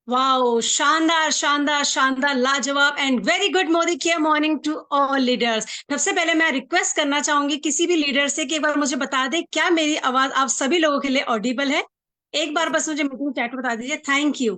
Wow, शानदार शानदार शानदार, लाजवाब and very good Modicare morning to all leaders. सबसे पहले मैं रिक्वेस्ट करना चाहूंगी किसी भी लीडर से कि एक बार मुझे बता दे क्या मेरी आवाज आप सभी लोगों के लिए ऑडिबल है। एक बार बस मुझे मीटिंग चैट बता दीजिए। Thank you.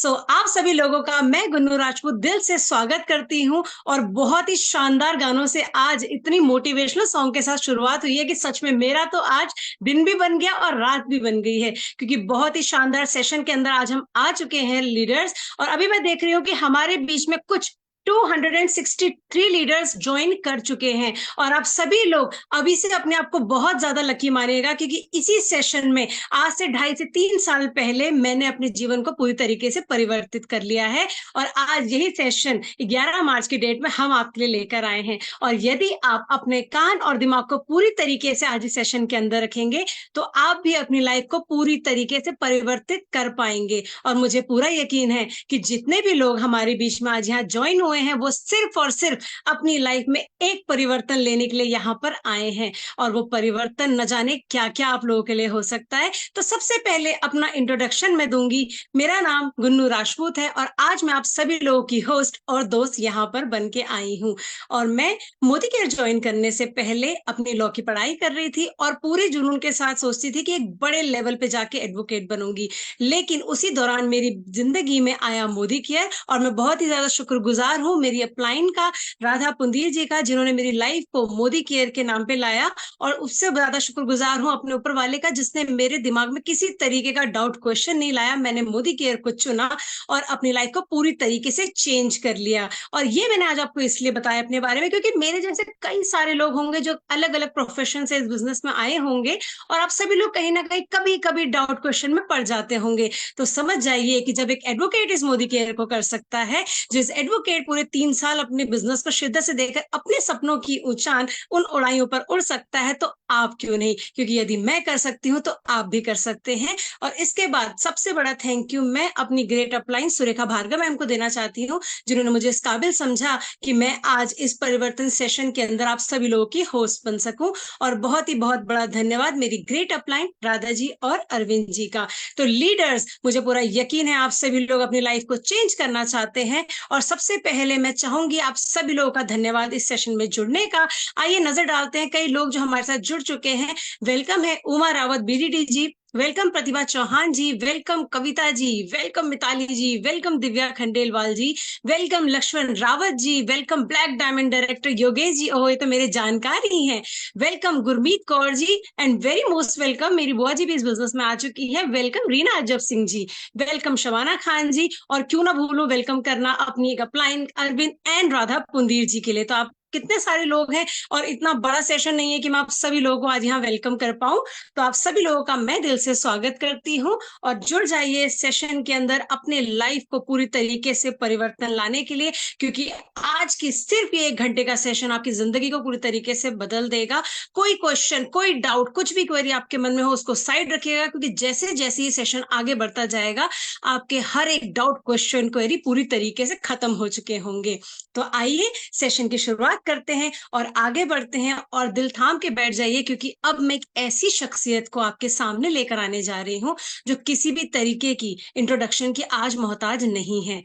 आप सभी लोगों का मैं गुन्नू राजपूत दिल से स्वागत करती हूँ। और बहुत ही शानदार गानों से आज इतनी मोटिवेशनल सॉन्ग के साथ शुरुआत हुई है कि सच में मेरा तो आज दिन भी बन गया और रात भी बन गई है, क्योंकि बहुत ही शानदार सेशन के अंदर आज हम आ चुके हैं लीडर्स। और अभी मैं देख रही हूँ कि हमारे बीच में कुछ 263 लीडर्स ज्वाइन कर चुके हैं। और आप सभी लोग अभी से अपने आप को बहुत ज्यादा लकी मानिएगा, क्योंकि इसी सेशन में आज से 2.5 से 3 साल पहले मैंने अपने जीवन को पूरी तरीके से परिवर्तित कर लिया है। और आज यही सेशन 11 मार्च की डेट में हम आपके लिए लेकर आए हैं। और यदि आप अपने कान और दिमाग को पूरी तरीके से आज इस सेशन के अंदर रखेंगे तो आप भी अपनी लाइफ को पूरी तरीके से परिवर्तित कर पाएंगे। और मुझे पूरा यकीन है कि जितने भी लोग हमारे बीच में आज यहाँ ज्वाइन हुए हैं वो सिर्फ और सिर्फ अपनी लाइफ में एक परिवर्तन लेने के लिए यहाँ पर आए हैं। और वो परिवर्तन न जाने क्या क्या आप लोगों के लिए हो सकता है। तो सबसे पहले अपना इंट्रोडक्शन मैं दूंगी। मेरा नाम गुन्नू राजपूत है और आज मैं आप सभी लोगों की होस्ट और दोस्त यहाँ पर बन के आई हूँ। और मैं मोदी केयर ज्वाइन करने से पहले अपनी लॉ की पढ़ाई कर रही थी और पूरे जुनून के साथ सोचती थी कि एक बड़े लेवल पे जाके एडवोकेट बनूंगी। लेकिन उसी दौरान मेरी जिंदगी में आया मोदी केयर और मैं बहुत ही ज्यादा शुक्रगुजार हूँ मेरी अपलाइन का, राधा पुंदीर जी का, जिन्होंने मेरी लाइफ को मोदी केयर के नाम पे लाया। और उससे ज्यादा शुक्रगुजार हूँ अपने ऊपर वाले का, जिसने मेरे दिमाग में किसी तरीके का डाउट क्वेश्चन नहीं लाया। मैंने मोदी केयर को चुना और अपनी लाइफ को पूरी तरीके से चेंज कर लिया। और ये मैंने आज आपको इसलिए बताया अपने बारे में क्योंकि मेरे जैसे कई सारे लोग होंगे जो अलग अलग प्रोफेशन से इस बिजनेस में आए होंगे। और आप सभी लोग कहीं ना कहीं कभी कभी डाउट क्वेश्चन में पड़ जाते होंगे। तो समझ जाइए कि जब एक एडवोकेट इस मोदी केयर को कर सकता है, जिस एडवोकेट पूरे 3 साल अपने बिजनेस को शिद्दत से देकर अपने सपनों की ऊंचान उन उड़ाइयों पर उड़ सकता है, तो आप क्यों नहीं? क्योंकि यदि मैं कर सकती हूँ तो आप भी कर सकते हैं। और इसके बाद सबसे बड़ा थैंक यू मैं अपनी great upline Surekha Bhargava ma'am को देना चाहती हूँ, जिन्होंने मुझे इस काबिल समझा कि मैं आज इस परिवर्तन सेशन के अंदर आप सभी लोगों की होस्ट बन सकूं। और बहुत ही बहुत बड़ा धन्यवाद मेरी ग्रेट अपलाइन राधा जी और अरविंद जी का। तो लीडर्स, मुझे पूरा यकीन है आप सभी लोग अपनी लाइफ को चेंज करना चाहते हैं। और सबसे पहले मैं चाहूंगी आप सभी लोगों का धन्यवाद इस सेशन में जुड़ने का। आइए नजर डालते हैं कई लोग जो हमारे साथ जुड़ चुके हैं। वेलकम है Uma Rawat BDD ji, welcome Pratibha Chauhan ji, welcome Kavita ji, welcome Mitali ji, welcome Divya Khandelwal ji, welcome Laxman Rawat ji, welcome black diamond director Yogesh ji, oh ये तो मेरे जानकार ही हैं, welcome Gurmeet Kaur ji, and very most welcome मेरी बुआ जी भी इस बिजनेस में आ चुकी है, वेलकम रीना अजब सिंह जी, वेलकम शबाना खान जी, और क्यों ना भूलो वेलकम करना अपनी एक अपलाइन अरविंद एंड राधा पुंदीर जी के लिए। तो आप कितने सारे लोग हैं और इतना बड़ा सेशन नहीं है कि मैं आप सभी लोगों को आज यहाँ वेलकम कर पाऊं। तो आप सभी लोगों का मैं दिल से स्वागत करती हूँ और जुड़ जाइए सेशन के अंदर अपने लाइफ को पूरी तरीके से परिवर्तन लाने के लिए, क्योंकि आज की सिर्फ ये 1 घंटे का सेशन आपकी जिंदगी को पूरी तरीके से बदल देगा। कोई क्वेश्चन, कोई डाउट, कुछ भी क्वेरी आपके मन में हो उसको साइड रखिएगा, क्योंकि जैसे जैसे ये सेशन आगे बढ़ता जाएगा आपके हर एक डाउट, क्वेश्चन, क्वेरी पूरी तरीके से खत्म हो चुके होंगे। तो आइए सेशन की शुरुआत करते हैं और आगे बढ़ते हैं। और दिल थाम के बैठ जाइए, क्योंकि अब मैं एक ऐसी शख्सियत को आपके सामने लेकर आने जा रही हूं जो किसी भी तरीके की इंट्रोडक्शन की आज मोहताज नहीं है।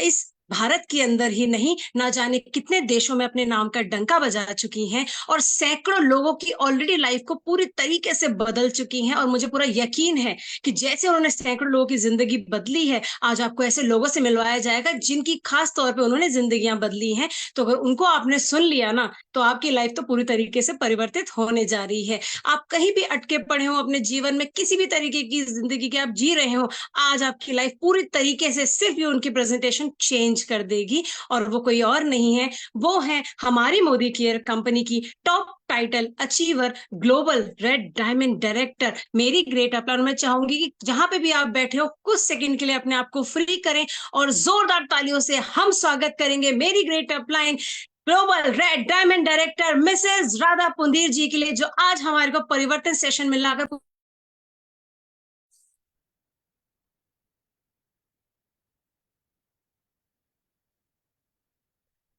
इस भारत के अंदर ही नहीं, ना जाने कितने देशों में अपने नाम का डंका बजा चुकी हैं और सैकड़ों लोगों की ऑलरेडी लाइफ को पूरी तरीके से बदल चुकी हैं। और मुझे पूरा यकीन है कि जैसे उन्होंने सैकड़ों लोगों की जिंदगी बदली है, आज आपको ऐसे लोगों से मिलवाया जाएगा जिनकी खास तौर पे उन्होंने जिंदगियां बदली हैं। तो अगर उनको आपने सुन लिया ना, तो आपकी लाइफ तो पूरी तरीके से परिवर्तित होने जा रही है। आप कहीं भी अटके पड़े हो अपने जीवन में, किसी भी तरीके की जिंदगी की आप जी रहे हो, आज आपकी लाइफ पूरी तरीके से सिर्फ ये उनकी प्रेजेंटेशन चेंज कर देगी। और वो कोई और नहीं है, वो है हमारी मोदी केयर कंपनी की top title achiever, global red diamond director मेरी ग्रेट अपलाइन। मैं चाहूंगी कि जहां पे भी आप बैठे हो कुछ सेकंड के लिए अपने आप को फ्री करें और जोरदार तालियों से हम स्वागत करेंगे मेरी great upline global red diamond director Mrs Radha Pundir ji के लिए, जो आज हमारे को परिवर्तन सेशन में लाकर।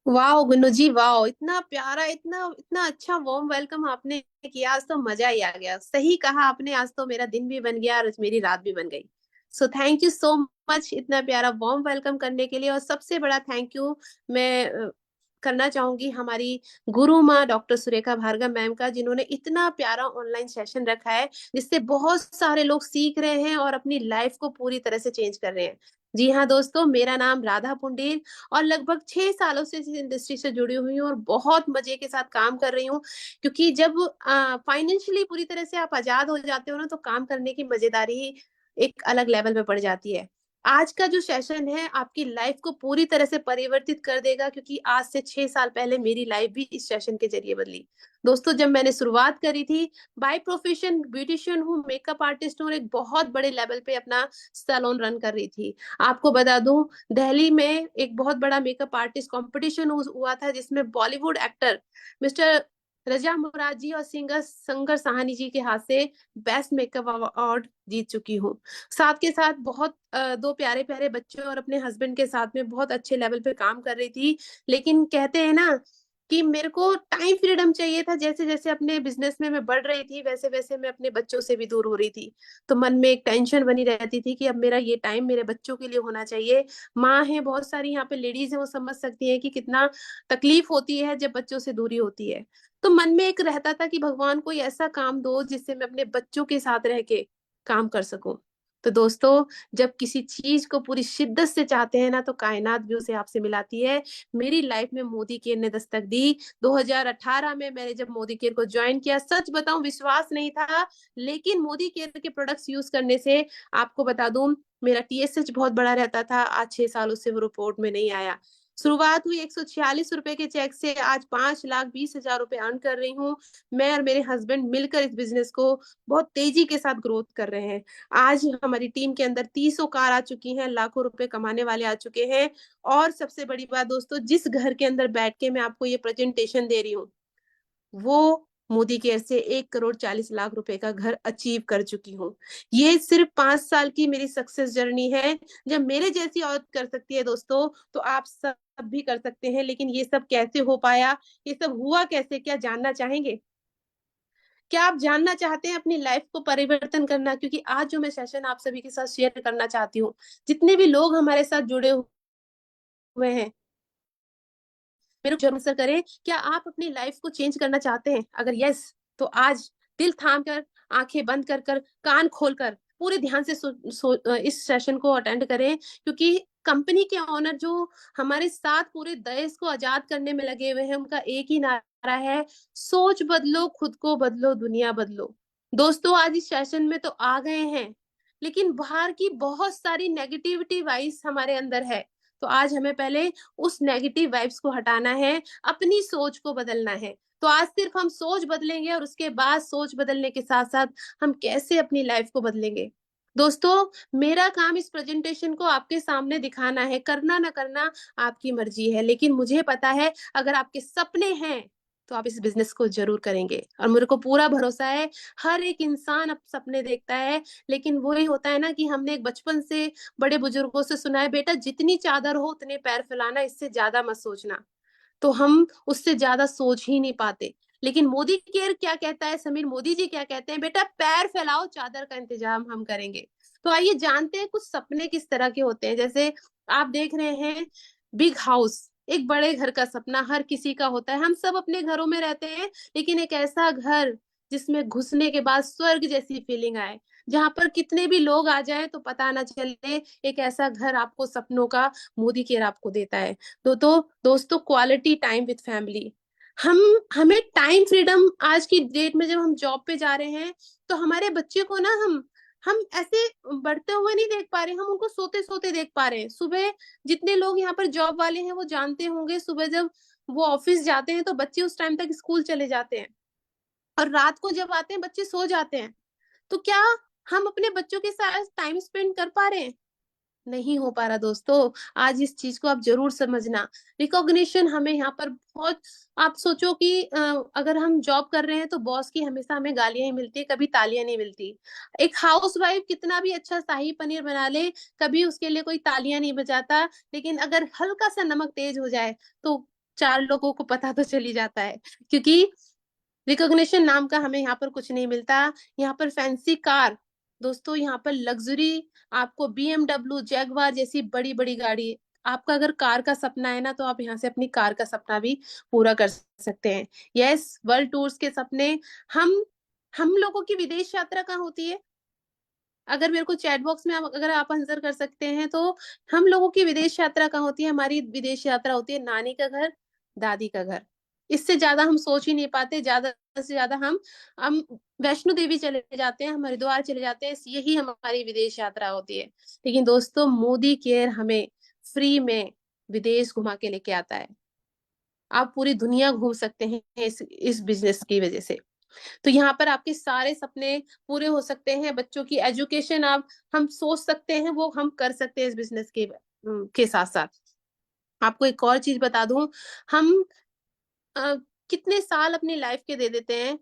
वाह गुन्नू जी, वाह! इतना प्यारा, इतना इतना अच्छा वार्म वेलकम आपने किया। आज तो मजा ही आ गया। सही कहा आपने, आज तो मेरा दिन भी बन गया और आज मेरी रात भी बन गई। So thank you so much इतना प्यारा वार्म वेलकम करने के लिए। और सबसे बड़ा थैंक यू मैं करना चाहूंगी हमारी गुरु माँ डॉक्टर सुरेखा भार्गव मैम का, जिन्होंने इतना प्यारा ऑनलाइन सेशन रखा है जिससे बहुत सारे लोग सीख रहे हैं और अपनी लाइफ को पूरी तरह से चेंज कर रहे हैं। जी हाँ दोस्तों, मेरा नाम राधा पुंडेर और लगभग 6 सालों से इस इंडस्ट्री से जुड़ी हुई हूँ और बहुत मजे के साथ काम कर रही हूँ। क्योंकि जब फाइनेंशियली पूरी तरह से आप आजाद हो जाते हो ना, तो काम करने की मजेदारी ही एक अलग लेवल पे पड़ जाती है। आज का जो सेशन है आपकी लाइफ को पूरी तरह से परिवर्तित कर देगा, क्योंकि आज से 6 साल पहले मेरी लाइफ भी इस सेशन के जरिए बदली। दोस्तों, जब मैंने शुरुआत करी थी, बाय प्रोफेशन ब्यूटिशियन हूँ, मेकअप आर्टिस्ट हूँ और एक बहुत बड़े लेवल पे अपना सैलून रन कर रही थी। आपको बता दूं, दिल्ली में एक बहुत बड़ा मेकअप आर्टिस्ट कंपटीशन हुआ था, जिसमें बॉलीवुड एक्टर मिस्टर रजा मुराद जी और सिंगर शंकर साहनी जी के हाथ से बेस्ट मेकअप अवार्ड जीत चुकी हूँ। साथ के साथ बहुत दो प्यारे प्यारे बच्चे और अपने हस्बैंड के साथ में बहुत अच्छे लेवल पे काम कर रही थी। लेकिन कहते हैं ना कि मेरे को टाइम फ्रीडम चाहिए था। जैसे जैसे अपने बिजनेस में मैं बढ़ रही थी, वैसे वैसे मैं अपने बच्चों से भी दूर हो रही थी। तो मन में एक टेंशन बनी रहती थी कि अब मेरा ये टाइम मेरे बच्चों के लिए होना चाहिए। माँ है, बहुत सारी यहाँ पे लेडीज है, वो समझ सकती है कि कितना तकलीफ होती है जब बच्चों से दूरी होती है। तो मन में एक रहता था कि भगवान कोई ऐसा काम दो जिससे मैं अपने बच्चों के साथ रह के काम कर सकूं। तो दोस्तों, जब किसी चीज को पूरी शिद्दत से चाहते हैं ना, तो कायनात भी उसे आपसे मिलाती है। मेरी लाइफ में मोदी केयर ने दस्तक दी 2018 में। मैंने जब मोदी केयर को ज्वाइन किया, सच बताऊं विश्वास नहीं था। लेकिन मोदी केयर के प्रोडक्ट्स यूज करने से, आपको बता दूं, मेरा टीएसएच बहुत बड़ा रहता था, आज 6 सालों से वो रिपोर्ट में नहीं आया। शुरुआत हुई 146 रुपए के चेक से, आज 5,20,000 रुपए अर्न कर रही हूँ। मैं और मेरे हस्बैंड मिलकर इस बिजनेस को बहुत तेजी के साथ ग्रोथ कर रहे हैं। आज हमारी टीम के अंदर 30 कार आ चुकी हैं, लाखों रुपए कमाने वाले आ चुके हैं। और सबसे बड़ी बात दोस्तों, जिस घर के अंदर बैठ के मैं आपको ये प्रेजेंटेशन दे रही हूँ, वो मोदी केयर से 1,40,00,000 रुपए का घर अचीव कर चुकी हूँ। ये सिर्फ 5 साल की मेरी सक्सेस जर्नी है। जब मेरे जैसी औरत कर सकती है दोस्तों, तो आप सब भी कर सकते हैं। लेकिन ये सब कैसे हो पाया, ये सब हुआ कैसे, क्या जानना चाहेंगे? क्या आप जानना चाहते हैं अपनी लाइफ को परिवर्तन करना? क्योंकि आज जो मैं सेशन आप सभी के साथ शेयर करना चाहती हूँ, जितने भी लोग हमारे साथ जुड़े हुए हैं, मेरे को जरूर आंसर करें, क्या आप अपनी लाइफ को चेंज करना चाहते हैं? अगर यस, तो आज दिल थाम कर, आंखें बंद कर कर, कान खोल कर पूरे ध्यान से इस सेशन को अटेंड करें। क्योंकि कंपनी के ऑनर जो हमारे साथ पूरे देश को आजाद करने में लगे हुए हैं, उनका एक ही नारा है, सोच बदलो, खुद को बदलो, दुनिया बदलो। दोस्तों, आज इस सेशन में तो आ गए हैं, लेकिन बाहर की बहुत सारी नेगेटिविटी वाइज हमारे अंदर है। तो आज हमें पहले उस नेगेटिव वाइब्स को हटाना है, अपनी सोच को बदलना है। तो आज सिर्फ हम सोच बदलेंगे और उसके बाद सोच बदलने के साथ साथ हम कैसे अपनी लाइफ को बदलेंगे। दोस्तों, मेरा काम इस प्रेजेंटेशन को आपके सामने दिखाना है, करना ना करना आपकी मर्जी है। लेकिन मुझे पता है, अगर आपके सपने हैं तो आप इस बिजनेस को जरूर करेंगे। और मेरे को पूरा भरोसा है, हर एक इंसान अब सपने देखता है। लेकिन वही होता है ना कि हमने एक बचपन से बड़े बुजुर्गों से सुना है, बेटा जितनी चादर हो उतने पैर फैलाना, इससे ज्यादा मत सोचना। तो हम उससे ज्यादा सोच ही नहीं पाते। लेकिन मोदी केयर क्या कहता है, समीर मोदी जी क्या कहते हैं, बेटा पैर फैलाओ, चादर का इंतजाम हम करेंगे। तो आइए जानते हैं कुछ सपने किस तरह के होते हैं। जैसे आप देख रहे हैं, बिग हाउस, एक बड़े घर का सपना हर किसी का होता है। हम सब अपने घरों में रहते हैं, लेकिन एक ऐसा घर जिसमें घुसने के बाद स्वर्ग जैसी फीलिंग आए, जहां पर कितने भी लोग आ जाए तो पता ना चले। एक ऐसा घर आपको सपनों का मोदी केयर आपको देता है। तो दोस्तों, क्वालिटी टाइम विद फैमिली। हम हमें टाइम फ्रीडम, आज की डेट में जब हम जॉब पे जा रहे हैं, तो हमारे बच्चे को ना हम ऐसे बढ़ते हुए नहीं देख पा रहे, हम उनको सोते सोते देख पा रहे हैं। सुबह जितने लोग यहाँ पर जॉब वाले हैं वो जानते होंगे, सुबह जब वो ऑफिस जाते हैं तो बच्चे उस टाइम तक स्कूल चले जाते हैं, और रात को जब आते हैं बच्चे सो जाते हैं। तो क्या हम अपने बच्चों के साथ टाइम स्पेंड कर पा रहे हैं? नहीं हो पा रहा दोस्तों। आज इस चीज को आप जरूर समझना। रिकॉग्निशन हमें यहाँ पर बहुत, आप सोचो कि अगर हम जॉब कर रहे हैं तो बॉस की हमेशा हमें गालियां ही मिलती है, कभी तालियां नहीं मिलती। एक हाउस वाइफ कितना भी अच्छा शाही पनीर बना ले, कभी उसके लिए कोई तालियां नहीं बजाता। लेकिन अगर हल्का सा नमक तेज हो जाए तो 4 लोगों को पता तो चली जाता है। क्योंकि रिकॉग्निशन नाम का हमें यहाँ पर कुछ नहीं मिलता। यहाँ पर फैंसी कार, दोस्तों यहाँ पर लग्जरी, आपको BMW, जैगवार जैसी बड़ी बड़ी गाड़ी, आपका अगर कार का सपना है ना, तो आप यहाँ से अपनी कार का सपना भी पूरा कर सकते हैं। यस, वर्ल्ड टूर्स के सपने। हम हम लोगों की विदेश यात्रा कहाँ होती है? अगर मेरे को चैट बॉक्स में अगर आप आंसर कर सकते हैं तो, हम लोगों की विदेश यात्रा कहाँ होती है? हमारी विदेश यात्रा होती है नानी का घर, दादी का घर। इससे ज्यादा हम सोच ही नहीं पाते। ज्यादा से ज्यादा हम वैष्णो देवी चले जाते हैं, हम हरिद्वार चले जाते हैं, यही हमारी विदेश यात्रा होती है। लेकिन दोस्तों, मोदी केयर हमें फ्री में विदेश घुमा के लेके आता है। आप पूरी दुनिया घूम सकते हैं इस बिजनेस की वजह से। तो यहाँ पर आपके सारे सपने पूरे हो सकते हैं। बच्चों की एजुकेशन आप हम सोच सकते हैं, वो हम कर सकते हैं इस बिजनेस के साथ साथ। आपको एक और चीज बता दूं, हम अ, कितने साल अपनी लाइफ के दे देते हैं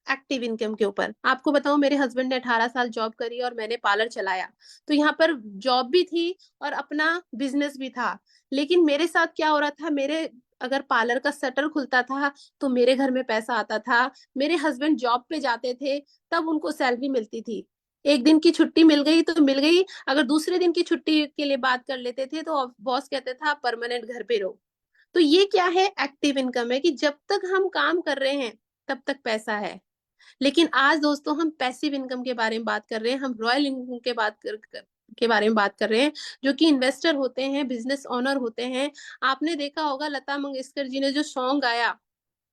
एक्टिव इनकम के ऊपर। आपको बताऊं, मेरे हस्बैंड ने 18 साल जॉब करी और मैंने पार्लर चलाया। तो यहाँ पर जॉब भी थी और अपना बिजनेस भी था। लेकिन मेरे साथ क्या हो रहा था, मेरे अगर पार्लर का शटर खुलता था तो मेरे घर में पैसा आता था। मेरे हस्बैंड जॉब पे जाते थे, तब उनको सैलरी मिलती थी। एक दिन की छुट्टी मिल गई तो मिल गई, अगर दूसरे दिन की छुट्टी के लिए बात कर लेते थे तो बॉस कहते था आप परमानेंट घर पे रहो। तो ये क्या है? एक्टिव इनकम है, कि जब तक हम काम कर रहे हैं तब तक पैसा है। लेकिन आज दोस्तों हम पैसिव इनकम के बारे में बात कर रहे हैं, हम रॉयल इनकम के बारे में बात कर रहे हैं, जो कि इन्वेस्टर होते हैं, बिजनेस ओनर होते हैं। आपने देखा होगा लता मंगेशकर जी ने जो सॉन्ग गाया,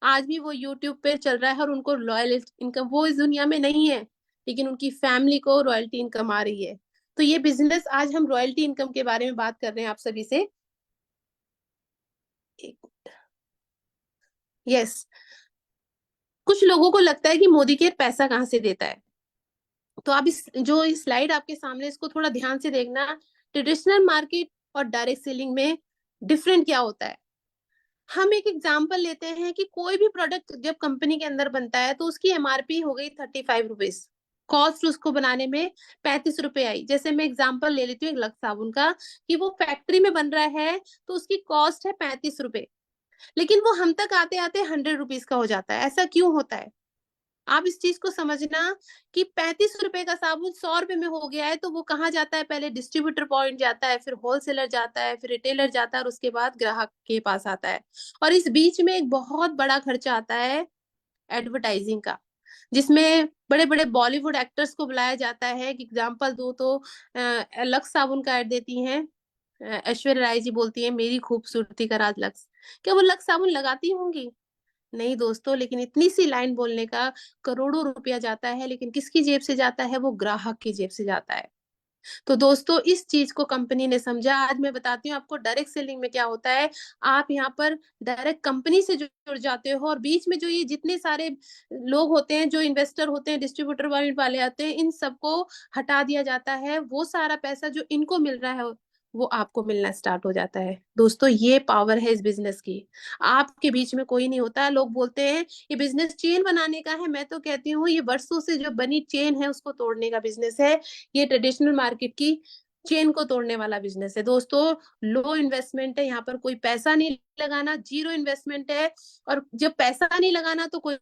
आज भी वो यूट्यूब पे चल रहा है, और उनको रॉयल इनकम, वो इस दुनिया में नहीं है, लेकिन उनकी फैमिली को रॉयल्टी इनकम आ रही है। तो ये बिजनेस, आज हम रॉयल्टी इनकम के बारे में बात कर रहे हैं आप सभी से। यस, कुछ लोगों को लगता है कि मोदी केयर पैसा कहाँ से देता है। तो आप इस स्लाइड आपके सामने, इसको थोड़ा ध्यान से देखना। ट्रेडिशनल मार्केट और डायरेक्ट सेलिंग में डिफरेंट क्या होता है। हम एक एग्जांपल लेते हैं कि कोई भी प्रोडक्ट जब कंपनी के अंदर बनता है तो उसकी एमआरपी हो गई 35 रुपीज, कॉस्ट उसको बनाने में 35 रुपए आई। जैसे मैं एग्जांपल ले लेती हूँ एक लक्स साबुन का, कि वो फैक्ट्री में बन रहा है तो उसकी कॉस्ट है 35 रुपए, लेकिन वो हम तक आते आते 100 रुपीज का हो जाता है। ऐसा क्यों होता है? आप इस चीज को समझना, कि 35 रुपए का साबुन 100 रुपए में हो गया है, तो वो कहाँ जाता है? पहले डिस्ट्रीब्यूटर पॉइंट जाता है, फिर होलसेलर जाता है, फिर रिटेलर जाता है, और उसके बाद ग्राहक के पास आता है। और इस बीच में एक बहुत बड़ा खर्चा आता है एडवर्टाइजिंग का, जिसमें बड़े बड़े बॉलीवुड एक्टर्स को बुलाया जाता है। एग्जाम्पल दो तो लक्स साबुन का ऐड देती हैं, ऐश्वर्या राय जी बोलती है मेरी खूबसूरती का राज लक्स। क्या वो लक्स साबुन लगाती होंगी? नहीं दोस्तों, लेकिन इतनी सी लाइन बोलने का करोड़ों रुपया जाता है। लेकिन किसकी जेब से जाता है? वो ग्राहक की जेब से जाता है। तो दोस्तों, इस चीज को कंपनी ने समझा। आज मैं बताती हूँ आपको डायरेक्ट सेलिंग में क्या होता है। आप यहाँ पर डायरेक्ट कंपनी से जुड़ जाते हो, और बीच में जो ये जितने सारे लोग होते हैं, जो इन्वेस्टर होते हैं, डिस्ट्रीब्यूटर वाले आते हैं, इन सबको हटा दिया जाता है। वो सारा पैसा जो इनको मिल रहा है वो आपको मिलना स्टार्ट हो जाता है। दोस्तों, ये पावर है इस बिजनेस की। आपके बीच में कोई नहीं होता। लोग बोलते हैं ये बिजनेस चेन बनाने का है, मैं तो कहती हूँ ये वर्षों से जो बनी चेन है उसको तोड़ने का बिजनेस है। ये ट्रेडिशनल मार्केट की चेन को तोड़ने वाला बिजनेस है। दोस्तों, लो इन्वेस्टमेंट है, यहाँ पर कोई पैसा नहीं लगाना, जीरो इन्वेस्टमेंट है। और जब पैसा नहीं लगाना तो कोई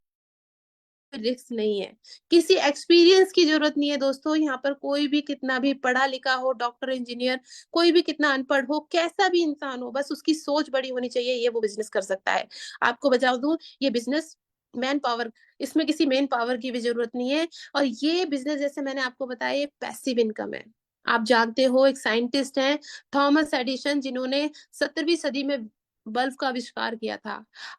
रिस्क नहीं है, किसी एक्सपीरियंस की जरूरत नहीं है। दोस्तों, यहाँ पर कोई भी कितना भी पढ़ा लिखा हो, डॉक्टर, इंजीनियर, कोई भी कितना अनपढ़ हो, कैसा भी इंसान हो, बस उसकी सोच बड़ी होनी चाहिए, ये वो बिजनेस कर सकता है। आपको बता दूं, ये बिजनेस मैन पावर, इसमें किसी मेन पावर की भी जरूरत नहीं है। और ये बिजनेस, जैसे मैंने आपको बताया, ये पैसिव इनकम है। आप जानते हो, एक साइंटिस्ट हैं थॉमस एडिसन, जिन्होंने 17वीं सदी में बल्ब का आविष्कार किया था।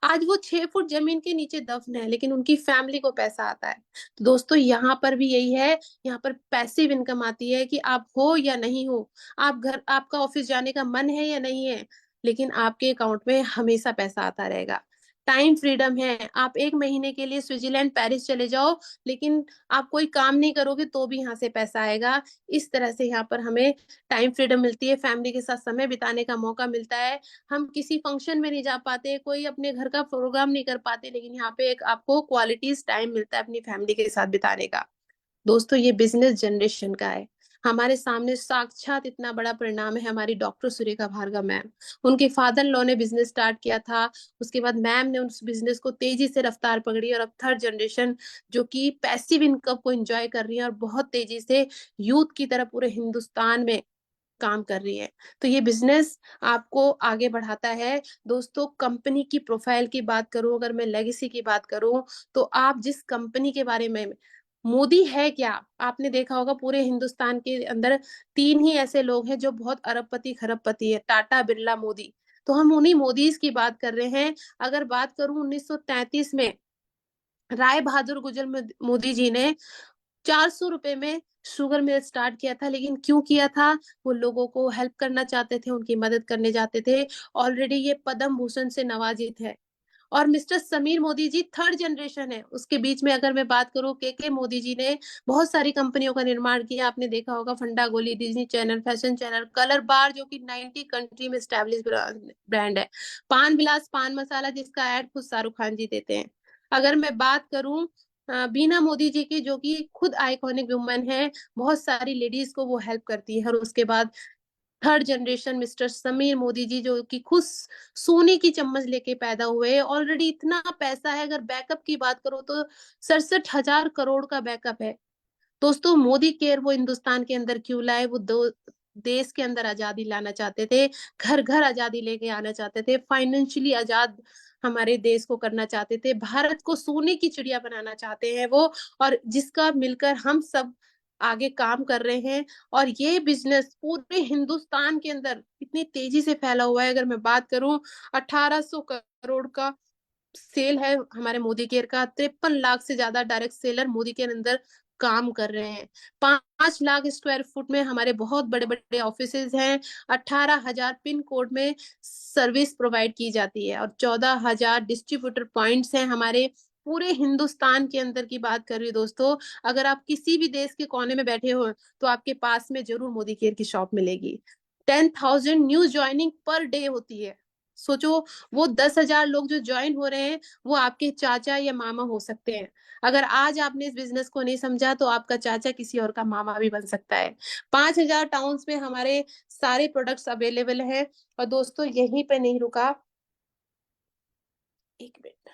आज वो 6 फुट जमीन के नीचे दफन है, लेकिन उनकी फैमिली को पैसा आता है। तो दोस्तों, यहाँ पर भी यही है। यहाँ पर पैसिव इनकम आती है, कि आप हो या नहीं हो, आप घर, आपका ऑफिस जाने का मन है या नहीं है, लेकिन आपके अकाउंट में हमेशा पैसा आता रहेगा। टाइम फ्रीडम है। आप 1 महीने के लिए स्विट्जरलैंड, पेरिस चले जाओ, लेकिन आप कोई काम नहीं करोगे तो भी यहाँ से पैसा आएगा। इस तरह से यहाँ पर हमें टाइम फ्रीडम मिलती है, फैमिली के साथ समय बिताने का मौका मिलता है। हम किसी फंक्शन में नहीं जा पाते, कोई अपने घर का प्रोग्राम नहीं कर पाते, लेकिन यहाँ पे एक आपको क्वालिटीज टाइम मिलता है अपनी फैमिली के साथ बिताने का। दोस्तों, ये बिजनेस जनरेशन का है। हमारे सामने साक्षात इतना बड़ा परिणाम है हमारी डॉक्टर सुरेखा भार्गव मैम। उनके फादर लॉ ने बिजनेस स्टार्ट किया था, उसके बाद मैम ने उस बिजनेस को तेजी से रफ्तार पकड़ी और अब थर्ड जनरेशन जो कि पैसिव इनकम को एंजॉय कर रही है और बहुत तेजी से यूथ की तरह पूरे हिंदुस्तान में काम कर रही है। तो ये बिजनेस आपको आगे बढ़ाता है। दोस्तों, कंपनी की प्रोफाइल की बात करूं, अगर मैं लेगेसी की बात करूं, तो आप जिस कंपनी के बारे में, मोदी है क्या, आपने देखा होगा पूरे हिंदुस्तान के अंदर तीन ही ऐसे लोग हैं जो बहुत अरबपति खरबपति है, टाटा, बिरला, मोदी। तो हम उन्हीं मोदीज की बात कर रहे हैं। अगर बात करूं 1933 में राय बहादुर गुजर मोदी जी ने 400 रुपए में शुगर मिल स्टार्ट किया था, लेकिन क्यों किया था? वो लोगों को हेल्प करना चाहते थे, उनकी मदद करने जाते थे। ऑलरेडी ये पद्म भूषण से नवाजित है। और मिस्टर समीर मोदी जी थर्ड जनरेशन है। उसके बीच में अगर मैं बात करूं, के मोदी जी ने बहुत सारी कंपनियों का निर्माण किया। आपने देखा होगा फंडा गोली, Disney channel, fashion channel, colour bar जो कि 90 कंट्री में स्टैब्लिश ब्रांड है, पान विलास पान मसाला जिसका ऐड खुद शाहरुख खान जी देते हैं। अगर मैं बात करूं बीना मोदी जी की, जो कि खुद आइकॉनिक वुमन है, बहुत सारी लेडीज को वो हेल्प करती है। और उसके बाद third generation Mr Sameer Modi ji जो कि खुद सोने की चम्मच लेके पैदा हुए। ऑलरेडी इतना पैसा है, अगर बैकअप की बात करो तो 67,000 करोड़ का बैकअप है। दोस्तों, मोदी केयर वो हिंदुस्तान के अंदर क्यों लाए? वो दो देश के अंदर आजादी लाना चाहते थे, घर घर आजादी लेके आना चाहते थे, फाइनेंशियली आजाद हमारे देश को करना चाहते थे, भारत को सोने की चिड़िया बनाना चाहते हैं वो। और जिसका मिलकर हम सब आगे काम कर रहे हैं। और ये बिजनेस पूरे हिंदुस्तान के अंदर इतनी तेजी से फैला हुआ है। अगर मैं बात करूं, 1800 करोड़ का सेल है हमारे मोदी केयर का, 53 लाख से ज्यादा डायरेक्ट सेलर मोदी केयर अंदर काम कर रहे हैं। 5 लाख स्क्वायर फुट में हमारे बहुत बड़े बड़े ऑफिसेज हैं। 18,000 पिन कोड में सर्विस प्रोवाइड की जाती है और 14,000 डिस्ट्रीब्यूटर पॉइंट्स हैं हमारे पूरे हिंदुस्तान के अंदर की बात कर रही हूँ। दोस्तों, अगर आप किसी भी देश के कोने में बैठे हो तो आपके पास में जरूर मोदी केयर की शॉप मिलेगी। 10,000 न्यू ज्वाइनिंग पर डे होती है। सोचो, वो 10,000 लोग जो ज्वाइन हो रहे हैं वो आपके चाचा या मामा हो सकते हैं। अगर आज आपने इस बिजनेस को नहीं समझा तो आपका चाचा किसी और का मामा भी बन सकता है। 5,000 टाउन्स में हमारे सारे प्रोडक्ट्स अवेलेबल हैं। और दोस्तों, यहीं पे नहीं रुका, एक मिनट।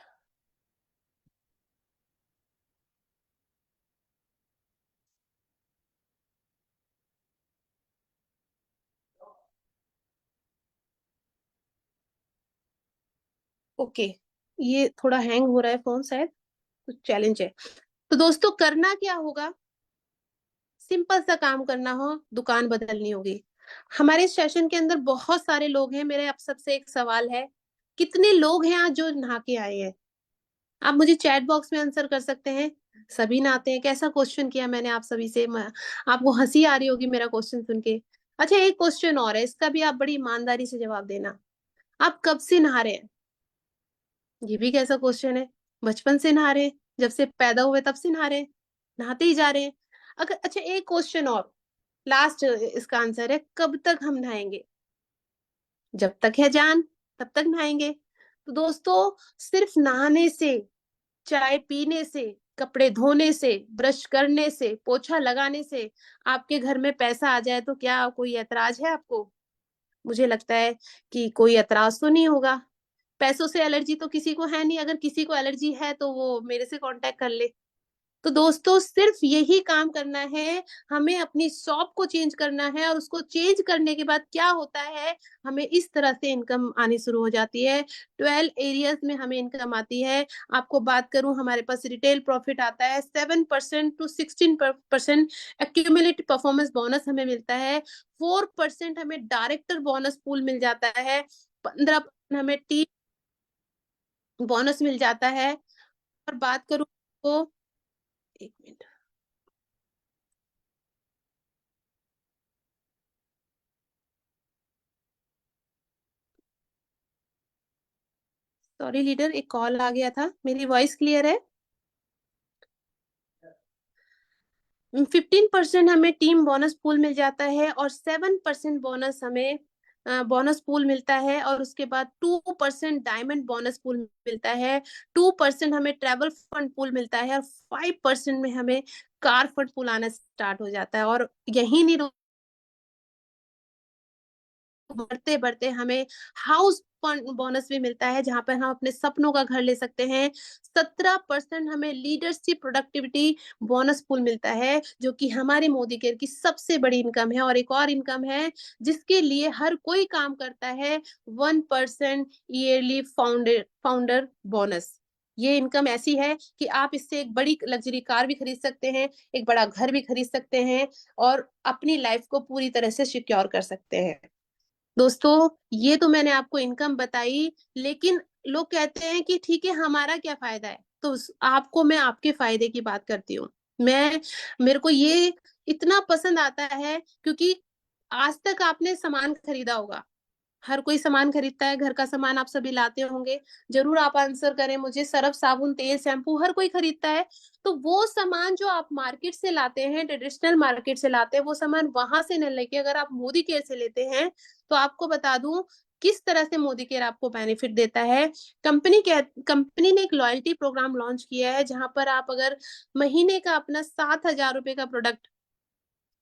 ओके, ये थोड़ा हैंग हो रहा है फोन, शायद कुछ चैलेंज है। तो दोस्तों, करना क्या होगा? सिंपल सा काम करना हो, दुकान बदलनी होगी। हमारे सेशन के अंदर बहुत सारे लोग हैं। मेरे आप सबसे एक सवाल है, कितने लोग हैं आज जो नहा के आए हैं? आप मुझे चैट बॉक्स में आंसर कर सकते हैं। सभी नहाते हैं? कैसा क्वेश्चन किया मैंने आप सभी से? आपको हंसी आ रही होगी मेरा क्वेश्चन सुन के। अच्छा, एक क्वेश्चन और है, इसका भी आप बड़ी ईमानदारी से जवाब देना। आप कब से नहा रहे हैं? ये भी कैसा क्वेश्चन है? बचपन से नहा रहे हैं, जब से पैदा हुए तब से नहा रहे हैं, नहाते ही जा रहे हैं। अगर अच्छा, एक क्वेश्चन और, लास्ट इसका आंसर है, कब तक हम नहाएंगे? जब तक है जान तब तक नहाएंगे। तो दोस्तों, सिर्फ नहाने से, चाय पीने से, कपड़े धोने से, ब्रश करने से, पोछा लगाने से आपके घर में पैसा आ जाए तो क्या कोई ऐतराज है आपको? मुझे लगता है कि कोई ऐतराज तो नहीं होगा। पैसों से एलर्जी तो किसी को है नहीं। अगर किसी को एलर्जी है तो वो मेरे से कांटेक्ट कर ले। तो दोस्तों, सिर्फ यही काम करना है। हमें अपनी शॉप को चेंज करना है और उसको चेंज करने के बाद क्या होता है, हमें इस तरह से इनकम आनी शुरू हो जाती है। 12 एरियाज में हमें इनकम आती है। आपको बात करूं, हमारे पास रिटेल प्रॉफिट आता है 7% to 16%। एक्यूमुलेटेड परफॉर्मेंस बोनस हमें मिलता है 4%। हमें डायरेक्टर बोनस पूल मिल जाता है 15%। हमें टीम बोनस मिल जाता है। और बात करूं तो, एक मिनट, सॉरी लीडर, एक कॉल आ गया था। मेरी वॉइस क्लियर है? 15% हमें टीम बोनस पूल मिल जाता है और 7% बोनस हमें बोनस पूल मिलता है, और उसके बाद 2% डायमंड बोनस पूल मिलता है, 2% हमें ट्रेवल फंड पूल मिलता है, और 5% में हमें कार फंड पूल आना स्टार्ट हो जाता है। और यही नहीं, बढ़ते बढ़ते हमें हाउस बोनस भी मिलता है, जहां पर हम अपने सपनों का घर ले सकते हैं। 17% हमें लीडरशिप प्रोडक्टिविटी बोनस पूल मिलता है, जो कि हमारी मोदी केयर की सबसे बड़ी इनकम है। और एक और इनकम है जिसके लिए हर कोई काम करता है, 1% ईयरली फाउंडर फाउंडर बोनस। ये इनकम ऐसी है कि आप इससे एक बड़ी लग्जरी कार भी खरीद सकते हैं, एक बड़ा घर भी खरीद सकते हैं, और अपनी लाइफ को पूरी तरह से सिक्योर कर सकते हैं। दोस्तों, ये तो मैंने आपको इनकम बताई, लेकिन लोग कहते हैं कि ठीक है, हमारा क्या फायदा है। तो आपको मैं आपके फायदे की बात करती हूँ। मैं मेरे को ये इतना पसंद आता है, क्योंकि आज तक आपने सामान खरीदा होगा, हर कोई सामान खरीदता है, घर का सामान आप सभी लाते होंगे। जरूर आप आंसर करें मुझे। सरफ, साबुन, तेल, शैम्पू हर कोई खरीदता है। तो वो सामान जो आप मार्केट से लाते हैं, ट्रेडिशनल मार्केट से लाते हैं, वो सामान वहां से न लेके अगर आप मोदी केयर से लेते हैं, तो आपको बता दूं किस तरह से मोदी केयर आपको बेनिफिट देता है। कंपनी ने एक लॉयल्टी प्रोग्राम लॉन्च किया है, जहां पर आप अगर महीने का अपना 7,000 रुपए का प्रोडक्ट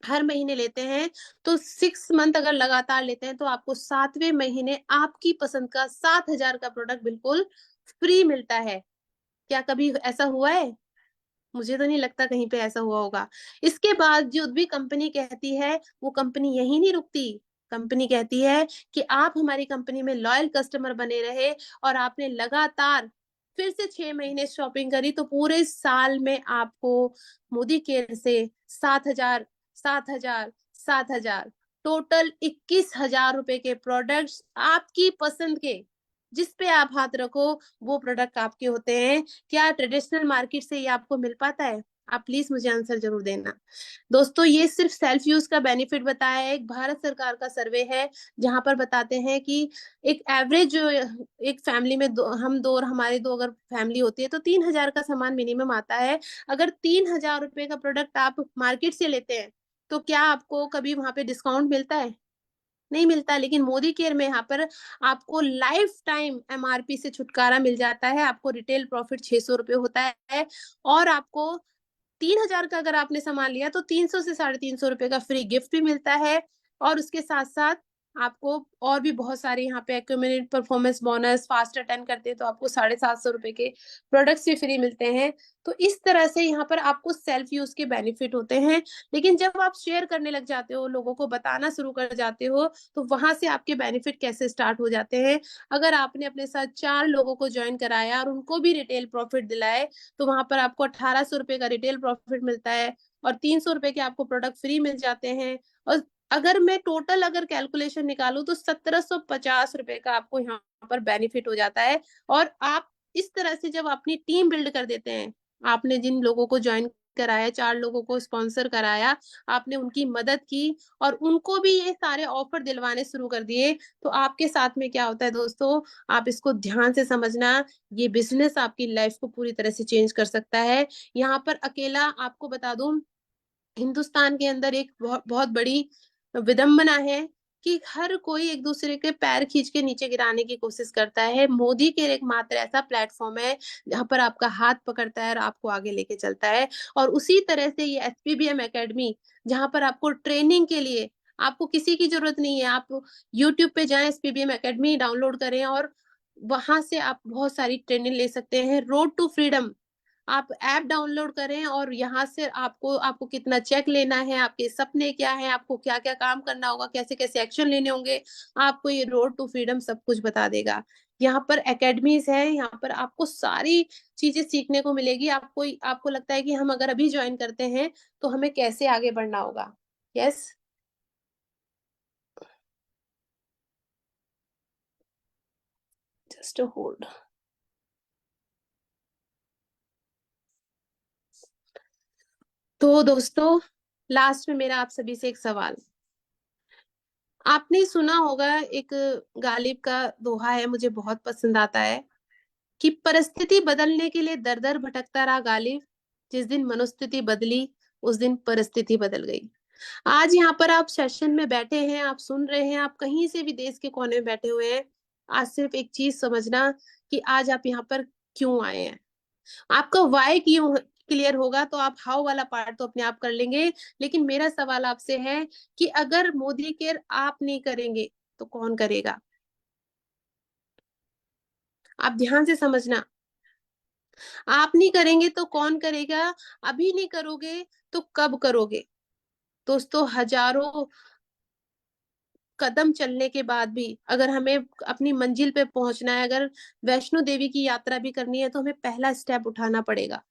हर महीने लेते हैं, तो 6 मंथ अगर लगातार लेते हैं, तो आपको 7वें महीने आपकी पसंद का 7,000 का प्रोडक्ट बिल्कुल फ्री मिलता है। क्या कभी ऐसा हुआ है? मुझे तो नहीं लगता कहीं पे ऐसा हुआ होगा। इसके बाद जो भी कंपनी कहती है, वो कंपनी यही नहीं रुकती। कंपनी कहती है कि आप हमारी कंपनी में लॉयल कस्टमर बने रहे, और आपने लगातार फिर से 6 महीने शॉपिंग करी, तो पूरे साल में आपको मोदी केयर से 7,000, 7,000, 7,000, टोटल 21,000 रुपए के प्रोडक्ट्स आपकी पसंद के, जिस पे आप हाथ रखो वो प्रोडक्ट आपके होते हैं। क्या ट्रेडिशनल मार्केट से ये आपको मिल पाता है? आप प्लीज मुझे आंसर जरूर देना। दोस्तों, ये सिर्फ सेल्फ यूज का बेनिफिट बताया है। एक भारत सरकार का सर्वे है, जहां पर बताते हैं कि एक एवरेज जो एक फैमिली में हम दो और हमारे दो अगर फैमिली होती है, तो 3,000 का सामान मिनिमम आता है। अगर 3,000 रुपए का प्रोडक्ट आप मार्केट से लेते हैं, तो क्या आपको कभी वहां पे डिस्काउंट मिलता है? नहीं मिलता। लेकिन मोदी केयर में यहाँ पर आपको लाइफ टाइम एमआरपी से छुटकारा मिल जाता है। आपको रिटेल प्रॉफिट 600 रुपए होता है, और आपको 3,000 का अगर आपने सामान लिया, तो 300 से 350 रुपए का फ्री गिफ्ट भी मिलता है। और उसके साथ साथ आपको और भी बहुत सारे यहाँ पे accumulate performance bonus, fast attend करते हैं तो आपको 750 रुपए के प्रोडक्ट्स भी फ्री मिलते हैं। तो इस तरह से यहाँ पर आपको सेल्फ यूज के बेनिफिट होते हैं। लेकिन जब आप शेयर करने लग जाते हो, लोगों को बताना शुरू कर जाते हो, तो वहां से आपके बेनिफिट कैसे स्टार्ट हो जाते हैं। अगर आपने अपने साथ 4 लोगों को ज्वाइन कराया और उनको भी रिटेल प्रॉफिट दिलाए, तो वहां पर आपको 1,800 रुपए का रिटेल प्रॉफिट मिलता है, और 300 रुपए के आपको प्रोडक्ट फ्री मिल जाते हैं। और अगर मैं टोटल अगर कैलकुलेशन निकालूं, तो 1,750 रुपए का आपको यहाँ पर बेनिफिट हो जाता है। और आप इस तरह से जब अपनी टीम बिल्ड कर देते हैं, आपने जिन लोगों को ज्वाइन कराया, 4 लोगों को स्पॉन्सर कराया, आपने उनकी मदद की, और उनको भी ये सारे ऑफर दिलवाने शुरू कर दिए, तो आपके साथ में क्या होता है दोस्तों, आप इसको ध्यान से समझना। ये बिजनेस आपकी लाइफ को पूरी तरह से चेंज कर सकता है। यहाँ पर अकेला आपको बता दूं, हिंदुस्तान के अंदर एक बहुत बहुत बड़ी विडंबना है कि हर कोई एक दूसरे के पैर खींच के नीचे गिराने की कोशिश करता है। मोदी के एकमात्र ऐसा प्लेटफॉर्म है जहां पर आपका हाथ पकड़ता है और आपको आगे लेके चलता है। और उसी तरह से ये एसपीबीएम एकेडमी, जहां पर आपको ट्रेनिंग के लिए आपको किसी की जरूरत नहीं है। आप यूट्यूब पे जाएं, एसपीबीएम एकेडमी डाउनलोड करें, और वहां से आप बहुत सारी ट्रेनिंग ले सकते हैं। रोड टू फ्रीडम, आप ऐप डाउनलोड करें, और यहाँ से आपको आपको कितना चेक लेना है, आपके सपने क्या हैं, आपको क्या क्या काम करना होगा, कैसे कैसे एक्शन लेने होंगे, आपको ये रोड टू फ्रीडम सब कुछ बता देगा। यहाँ पर एकेडमीज है, यहाँ पर आपको सारी चीजें सीखने को मिलेगी। आपको लगता है कि हम अगर अभी ज्वाइन करते हैं, तो हमें कैसे आगे बढ़ना होगा। Yes, just hold. तो दोस्तों, लास्ट में मेरा आप सभी से एक सवाल। आपने सुना होगा, एक गालिब का दोहा है, मुझे बहुत पसंद आता है, कि परिस्थिति बदलने के लिए दर दर भटकता रहा गालिब, जिस दिन मनोस्थिति बदली उस दिन परिस्थिति बदल गई। आज यहाँ पर आप सेशन में बैठे हैं, आप सुन रहे हैं, आप कहीं से भी देश के कोने में बैठे हुए हैं, आज सिर्फ एक चीज समझना कि आज आप यहाँ पर क्यों आए हैं। आपका वाई क्यों क्लियर होगा तो आप हाउ वाला पार्ट तो अपने आप कर लेंगे। लेकिन मेरा सवाल आपसे है कि अगर मोदी केयर आप नहीं करेंगे तो कौन करेगा। आप ध्यान से समझना, आप नहीं करेंगे तो कौन करेगा, अभी नहीं करोगे तो कब करोगे। दोस्तों, हजारों कदम चलने के बाद भी अगर हमें अपनी मंजिल पे पहुंचना है, अगर वैष्णो देवी की यात्रा भी करनी है, तो हमें पहला स्टेप उठाना पड़ेगा।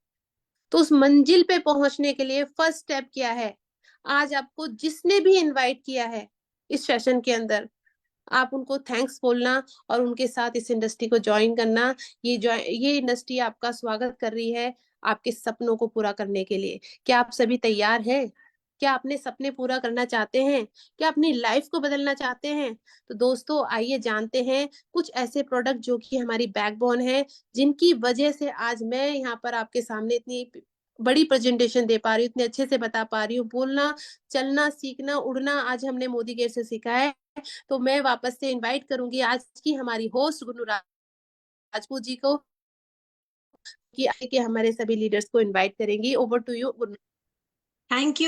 तो उस मंजिल पे पहुंचने के लिए फर्स्ट स्टेप क्या है। आज आपको जिसने भी इनवाइट किया है इस सेशन के अंदर, आप उनको थैंक्स बोलना और उनके साथ इस इंडस्ट्री को ज्वाइन करना। ये इंडस्ट्री आपका स्वागत कर रही है आपके सपनों को पूरा करने के लिए। क्या आप सभी तैयार हैं? क्या अपने सपने पूरा करना चाहते हैं? क्या अपनी लाइफ को बदलना चाहते हैं? तो दोस्तों, आइए जानते हैं कुछ ऐसे प्रोडक्ट जो कि हमारी बैकबोन है, जिनकी वजह से आज मैं यहाँ पर आपके सामने इतनी बड़ी प्रेजेंटेशन दे पा रही हूँ, इतने अच्छे से बता पा रही हूँ। बोलना, चलना, सीखना, उड़ना आज हमने मोदी केयर से सीखा है। तो मैं वापस से इनवाइट करूंगी आज की हमारी होस्ट गुनु राजपूत जी को, कि हमारे सभी लीडर्स को इनवाइट करेंगी। Over to you. Thank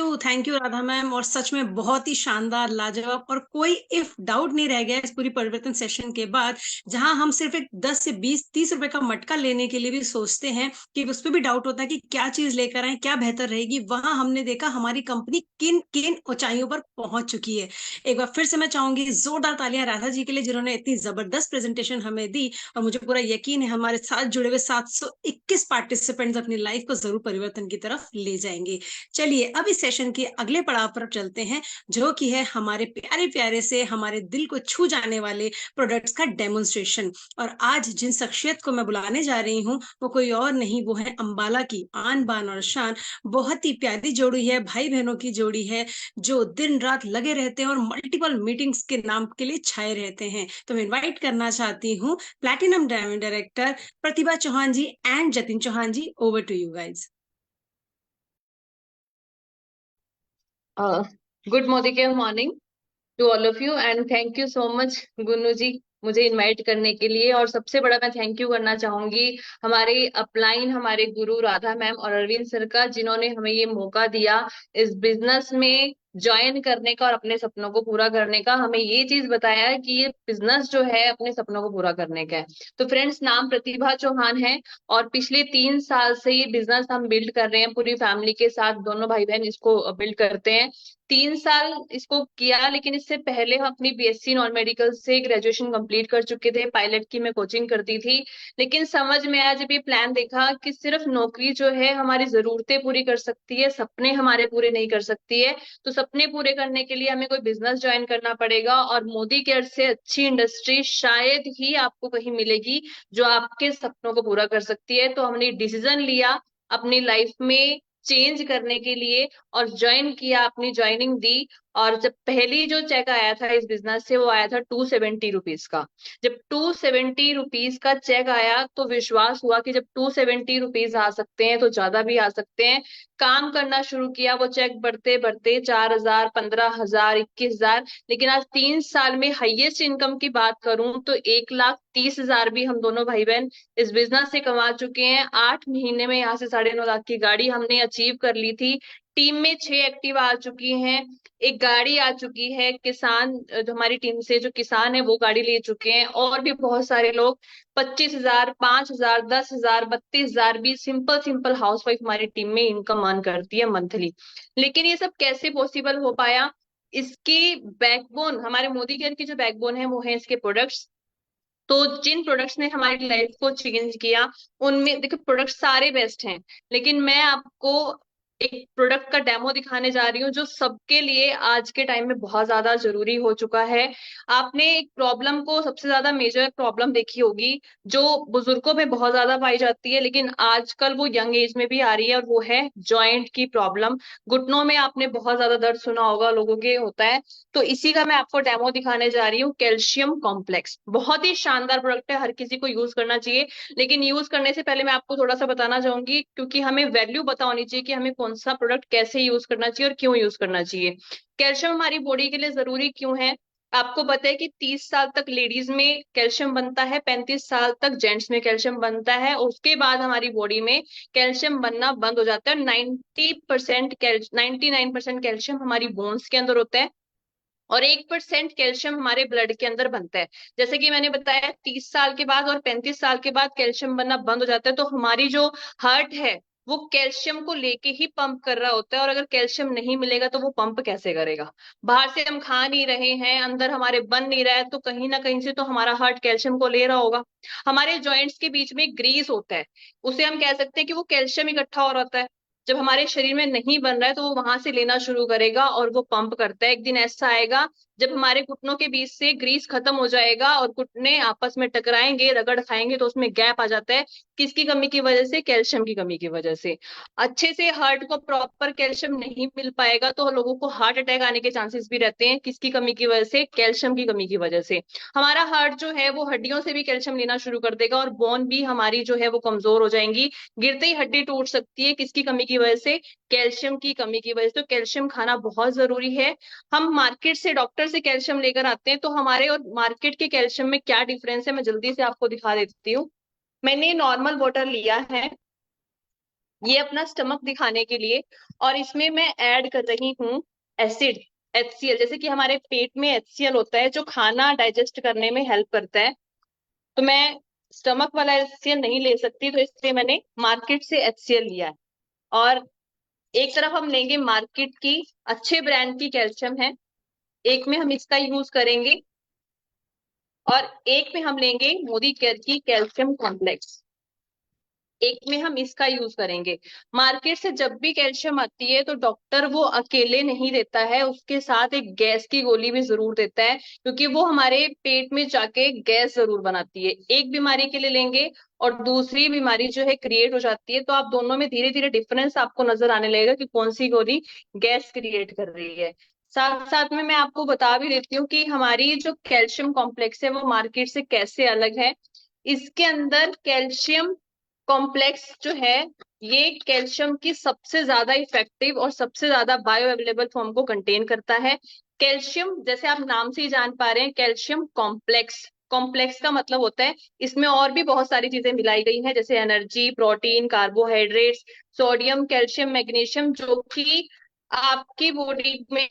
you Radha ma'am. और सच में बहुत ही शानदार, लाजवाब, और कोई इफ डाउट नहीं रह गया इस पूरी परिवर्तन सेशन के बाद। जहां हम सिर्फ एक 10 से 20 30 रुपए का मटका लेने के लिए भी सोचते हैं कि उस पर भी डाउट होता है कि क्या चीज लेकर आए, क्या बेहतर रहेगी, वहां हमने देखा हमारी कंपनी किन किन ऊंचाइयों पर पहुंच चुकी है। एक बार फिर से मैं चाहूंगी जोरदार तालियां राधा जी के लिए, जिन्होंने इतनी जबरदस्त प्रेजेंटेशन हमें दी। और मुझे पूरा यकीन है हमारे साथ जुड़े हुए 721 पार्टिसिपेंट्स अपनी लाइफ को जरूर परिवर्तन की तरफ ले जाएंगे। चलिए अब इस सेशन के अगले पड़ाव पर चलते हैं, जो कि है हमारे प्यारे प्यारे से, हमारे दिल को छू जाने वाले प्रोडक्ट्स का डेमोन्स्ट्रेशन। और आज जिन शख्सियत को मैं बुलाने जा रही हूँ वो कोई और नहीं, वो है अंबाला की आन बान और शान। बहुत ही प्यारी जोड़ी है, भाई बहनों की जोड़ी है, जो दिन रात लगे रहते हैं और मल्टीपल मीटिंग्स के नाम के लिए छाए रहते हैं। तो मैं इन्वाइट करना चाहती हूँ platinum diamond director Pratibha Chauhan ji and Jatin Chauhan ji. Over to you guys. Good morning to all of you and thank you so much Gunnu ji, मुझे इनवाइट करने के लिए। और सबसे बड़ा मैं थैंक यू करना चाहूंगी हमारे अपलाइन, हमारे गुरु राधा मैम और अरविंद सर का, जिन्होंने हमें ये मौका दिया इस बिजनेस में ज्वाइन करने का और अपने सपनों को पूरा करने का। हमें ये चीज बताया है कि ये बिजनेस जो है अपने सपनों को पूरा करने का है। तो फ्रेंड्स, नाम प्रतिभा चौहान है और पिछले 3 साल से ये बिजनेस हम बिल्ड कर रहे हैं पूरी फैमिली के साथ। दोनों भाई बहन इसको बिल्ड करते हैं। 3 साल इसको किया, लेकिन इससे पहले हम अपनी बीएससी नॉन मेडिकल से ग्रेजुएशन कंप्लीट कर चुके थे। पायलट की मैं कोचिंग करती थी। लेकिन समझ में आया जब ये प्लान देखा कि सिर्फ नौकरी जो है हमारी जरूरतें पूरी कर सकती है, सपने हमारे पूरे नहीं कर सकती है। तो सपने पूरे करने के लिए हमें कोई बिजनेस ज्वाइन करना पड़ेगा, और मोदी केयर से अच्छी इंडस्ट्री शायद ही आपको कहीं मिलेगी जो आपके सपनों को पूरा कर सकती है। तो हमने डिसीजन लिया अपनी लाइफ में चेंज करने के लिए और ज्वाइन किया, अपनी ज्वाइनिंग दी। और जब पहली जो चेक आया था इस बिजनेस से, वो आया था 270 रुपीज का। जब 270 रुपीज का चेक आया तो विश्वास हुआ कि जब 270 रुपीज आ सकते हैं तो ज्यादा भी आ सकते हैं। काम करना शुरू किया, वो चेक बढ़ते बढ़ते 4,000, 15,000, 21,000। लेकिन आज 3 साल में हाईएस्ट इनकम की बात करूं तो 1,30,000 भी हम दोनों भाई बहन इस बिजनेस से कमा चुके हैं। 8 महीने में यहाँ से 9.5 लाख की गाड़ी हमने अचीव कर ली थी। टीम में 6 एक्टिव आ चुकी हैं, एक गाड़ी आ चुकी है। किसान जो हमारी टीम से जो किसान है वो गाड़ी ले चुके हैं, और भी बहुत सारे लोग 25,000, 5,000, 10,000, 32,000 भी सिंपल सिंपल हाउसवाइफ हमारी टीम में इनकम अर्न करती है मंथली। लेकिन ये सब कैसे पॉसिबल हो पाया? इसकी बैकबोन, हमारे मोदी केयर की जो बैकबोन है वो है इसके प्रोडक्ट्स। तो जिन प्रोडक्ट्स ने हमारी लाइफ को चेंज किया, उनमें देखो प्रोडक्ट सारे बेस्ट हैं, लेकिन मैं आपको एक प्रोडक्ट का डेमो दिखाने जा रही हूँ जो सबके लिए आज के टाइम में बहुत ज्यादा जरूरी हो चुका है। आपने एक प्रॉब्लम को, सबसे ज्यादा मेजर प्रॉब्लम देखी होगी जो बुजुर्गों में बहुत ज्यादा पाई जाती है, लेकिन आजकल वो यंग एज में भी आ रही है, और वो है जॉइंट की प्रॉब्लम। घुटनों में आपने बहुत ज्यादा दर्द सुना होगा, लोगों के होता है। तो इसी का मैं आपको डेमो दिखाने जा रही हूँ। कैल्शियम कॉम्प्लेक्स बहुत ही शानदार प्रोडक्ट है, हर किसी को यूज करना चाहिए। लेकिन यूज करने से पहले मैं आपको थोड़ा सा बताना चाहूंगी, क्योंकि हमें वैल्यू पता होनी चाहिए कि हमें कौन सा प्रोडक्ट कैसे यूज करना चाहिए और क्यों यूज करना चाहिए। कैल्शियम हमारी बॉडी के लिए जरूरी क्यों है? आपको पता है कि 30 साल तक लेडीज में कैल्शियम बनता है, 35 साल तक जेंट्स में कैल्शियम बनता है, उसके बाद हमारी बॉडी में कैल्शियम बनना बंद हो जाता है। 99% कैल्शियम हमारी बोन्स के अंदर होता है और 1% कैल्शियम हमारे ब्लड के अंदर बनता है। जैसे कि मैंने बताया 30 साल के बाद और 35 साल के बाद कैल्शियम बनना बंद हो जाता है, तो हमारी जो हार्ट है वो कैल्शियम को लेके ही पंप कर रहा होता है, और अगर कैल्शियम नहीं मिलेगा तो वो पंप कैसे करेगा? बाहर से हम खा नहीं रहे हैं, अंदर हमारे बन नहीं रहा है, तो कहीं ना कहीं से तो हमारा हार्ट कैल्शियम को ले रहा होगा। हमारे जॉइंट्स के बीच में ग्रीस होता है, उसे हम कह सकते हैं कि वो कैल्शियम इकट्ठा हो रहा है। जब हमारे शरीर में नहीं बन रहा है तो वो वहां से लेना शुरू करेगा और वो पंप करता है। एक दिन ऐसा आएगा जब हमारे घुटनों के बीच से ग्रीस खत्म हो जाएगा और घुटने आपस में टकराएंगे, रगड़ खाएंगे, तो उसमें गैप आ जाता है। किसकी कमी की वजह से? कैल्शियम की कमी की वजह से। अच्छे से हार्ट को प्रॉपर कैल्शियम नहीं मिल पाएगा तो लोगों को हार्ट अटैक आने के चांसेस भी रहते हैं। किसकी कमी की वजह से? कैल्शियम की कमी की वजह से। हमारा हार्ट जो है वो हड्डियों से भी कैल्शियम लेना शुरू कर देगा और बोन भी हमारी जो है वो कमजोर हो जाएंगी, गिरते ही हड्डी टूट सकती है। किसकी कमी की वजह से? कैल्शियम की कमी की वजह से। तो कैल्शियम खाना बहुत जरूरी है। हम मार्केट से, डॉक्टर से कैल्शियम लेकर आते हैं, तो हमारे और मार्केट के कैल्शियम में क्या डिफरेंस है मैं जल्दी से आपको दिखा देती हूँ। मैंने नॉर्मल वाटर लिया है ये अपना स्टमक दिखाने के लिए, और इसमें मैं ऐड कर रही हूँ एसिड, HCl। जैसे कि हमारे पेट में HCl होता है जो खाना डाइजेस्ट करने में हेल्प करता है, तो मैं स्टमक वाला HCl नहीं ले सकती, तो इसलिए मैंने मार्केट से HCl लिया है। और एक तरफ हम लेंगे मार्केट की अच्छे ब्रांड की कैल्शियम है, एक में हम इसका यूज करेंगे, और एक में हम लेंगे मोदी केयर की कैल्शियम कॉम्प्लेक्स, एक में हम इसका यूज करेंगे। मार्केट से जब भी कैल्शियम आती है तो डॉक्टर वो अकेले नहीं देता है, उसके साथ एक गैस की गोली भी जरूर देता है, क्योंकि वो हमारे पेट में जाके गैस जरूर बनाती है। एक बीमारी के लिए लेंगे और दूसरी बीमारी जो है क्रिएट हो जाती है, तो आप दोनों में धीरे धीरे डिफरेंस आपको नजर आने लगेगा कि कौन सी गोली गैस क्रिएट कर रही है। साथ साथ में मैं आपको बता भी देती हूँ कि हमारी जो कैल्शियम कॉम्प्लेक्स है वो मार्केट से कैसे अलग है। इसके अंदर कैल्शियम कॉम्प्लेक्स जो है ये कैल्शियम की सबसे ज्यादा इफेक्टिव और सबसे ज्यादा बायो अवेलेबल फॉर्म को कंटेन करता है। कैल्शियम, जैसे आप नाम से ही जान पा रहे हैं, कैल्शियम कॉम्प्लेक्स, कॉम्प्लेक्स का मतलब होता है इसमें और भी बहुत सारी चीजें मिलाई गई हैं, जैसे energy, protein, carbohydrates, sodium, calcium, magnesium, जो कि आपकी बॉडी में